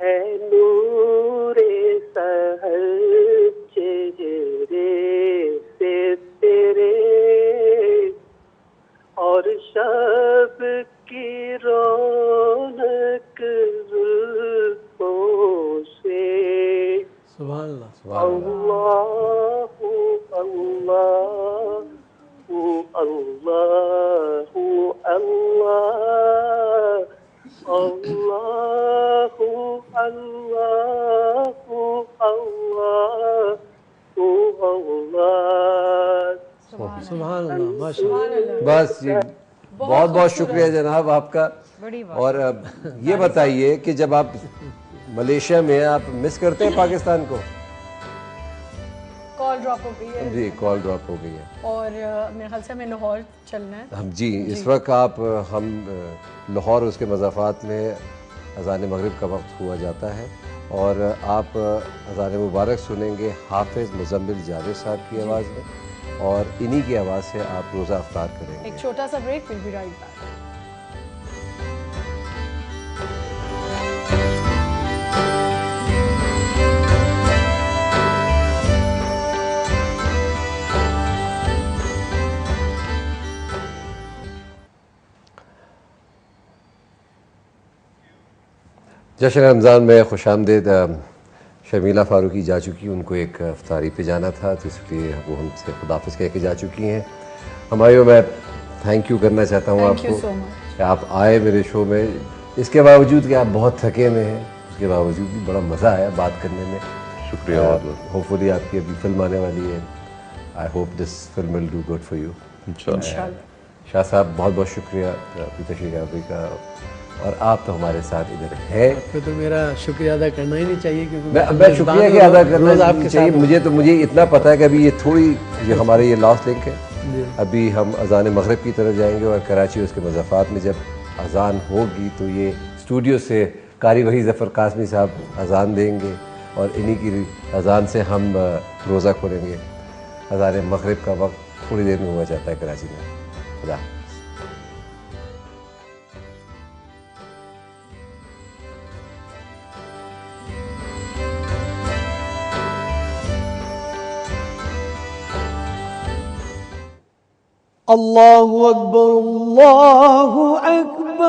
है नूरे सहर चेहरे से तेरे और शब की रौनक जुल्फों से। सुभान अल्लाह। अल्लाहु अल्लाहु अल्लाहु अल्लाह अल्लाहु अल्लाहु अल्लाहु अल्लाह। सुभान अल्लाह, माशाअल्लाह। बस जी, बहुत बहुत शुक्रिया जनाब आपका। और ये बताइए कि जब आप मलेशिया में, आप मिस करते हैं पाकिस्तान को? कॉल ड्रॉप हो गई है। जी, कॉल ड्रॉप हो गई है। और मेरे ख्याल से हमें लाहौर चलना है। हम जी, इस वक्त हम लाहौर उसके मज़ाफ़ात में अज़ान मगरिब का वक्त हुआ जाता है और आप अज़ान मुबारक सुनेंगे हाफिज़ मुज़म्मिल जावेद साहब की आवाज़ में, और इन्हीं की आवाज़ से आप रोज़ा अफ्तार करेंगे। एक छोटा सा ब्रेक, फिर भी राइट बैक। जश्न रमज़ान में खुशामदीद। शर्मिला फ़ारूकी जा चुकी, उनको एक अफ्तारी पे जाना था, तो इसलिए वो हमसे खुदाफिज कह के जा चुकी हैं। हमारे मैं थैंक यू करना चाहता हूँ आपको कि आप आए मेरे शो में, इसके बावजूद कि आप बहुत थके हुए हैं, उसके बावजूद भी बड़ा मज़ा आया बात करने में। शुक्रिया। होपफुली आपकी अभी फिल्म आने वाली है। I hope this film will do good for you इंशाल्लाह। शाह साहब बहुत बहुत शुक्रिया आपकी तशरीफ़ आवरी का, और आप तो हमारे साथ इधर हैं। आपको तो मेरा शुक्रिया अदा करना ही नहीं चाहिए, क्योंकि मैं शुक्रिया की अदा करना चाहिए। मुझे इतना पता है कि अभी ये थोड़ी जो हमारे ये लास्ट लिंक है, अभी हम अज़ान मगरिब की तरफ जाएंगे और कराची उसके मज़ाफ़ात में जब अज़ान होगी तो ये स्टूडियो से कारी वही ज़फ़र कासमी साहब अज़ान देंगे और इन्हीं की अज़ान से हम रोज़ा खोलेंगे। अज़ान मगरिब का वक्त थोड़ी देर में हुआ जाता है कराची में। खुदा अल्लाहु अकबर, अल्लाहु अकबर,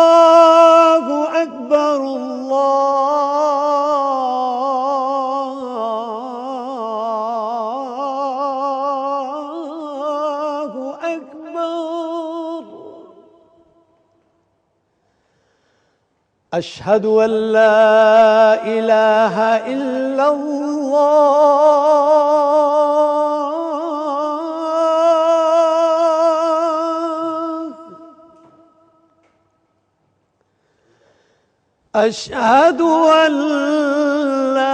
अल्लाहु अकबर, अल्लाहु अकबर। अशहदु अल्ला इलाहा इल्लल्लाह अशहदु अल्ला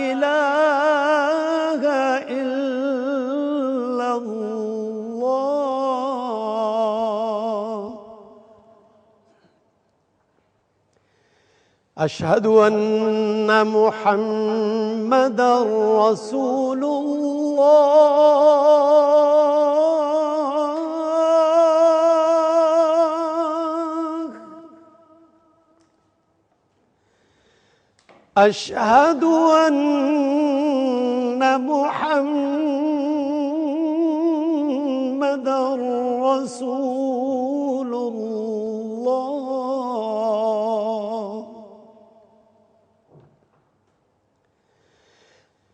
इलाहा इल्लल्लाह अशहदु अन्ना मुहम्मदर रसूलुल्लाह अशहदु अन्ना मुहम्मदर रसूलुल्लाह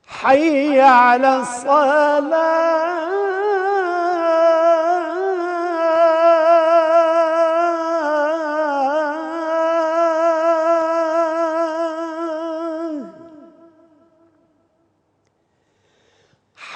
हय्य अला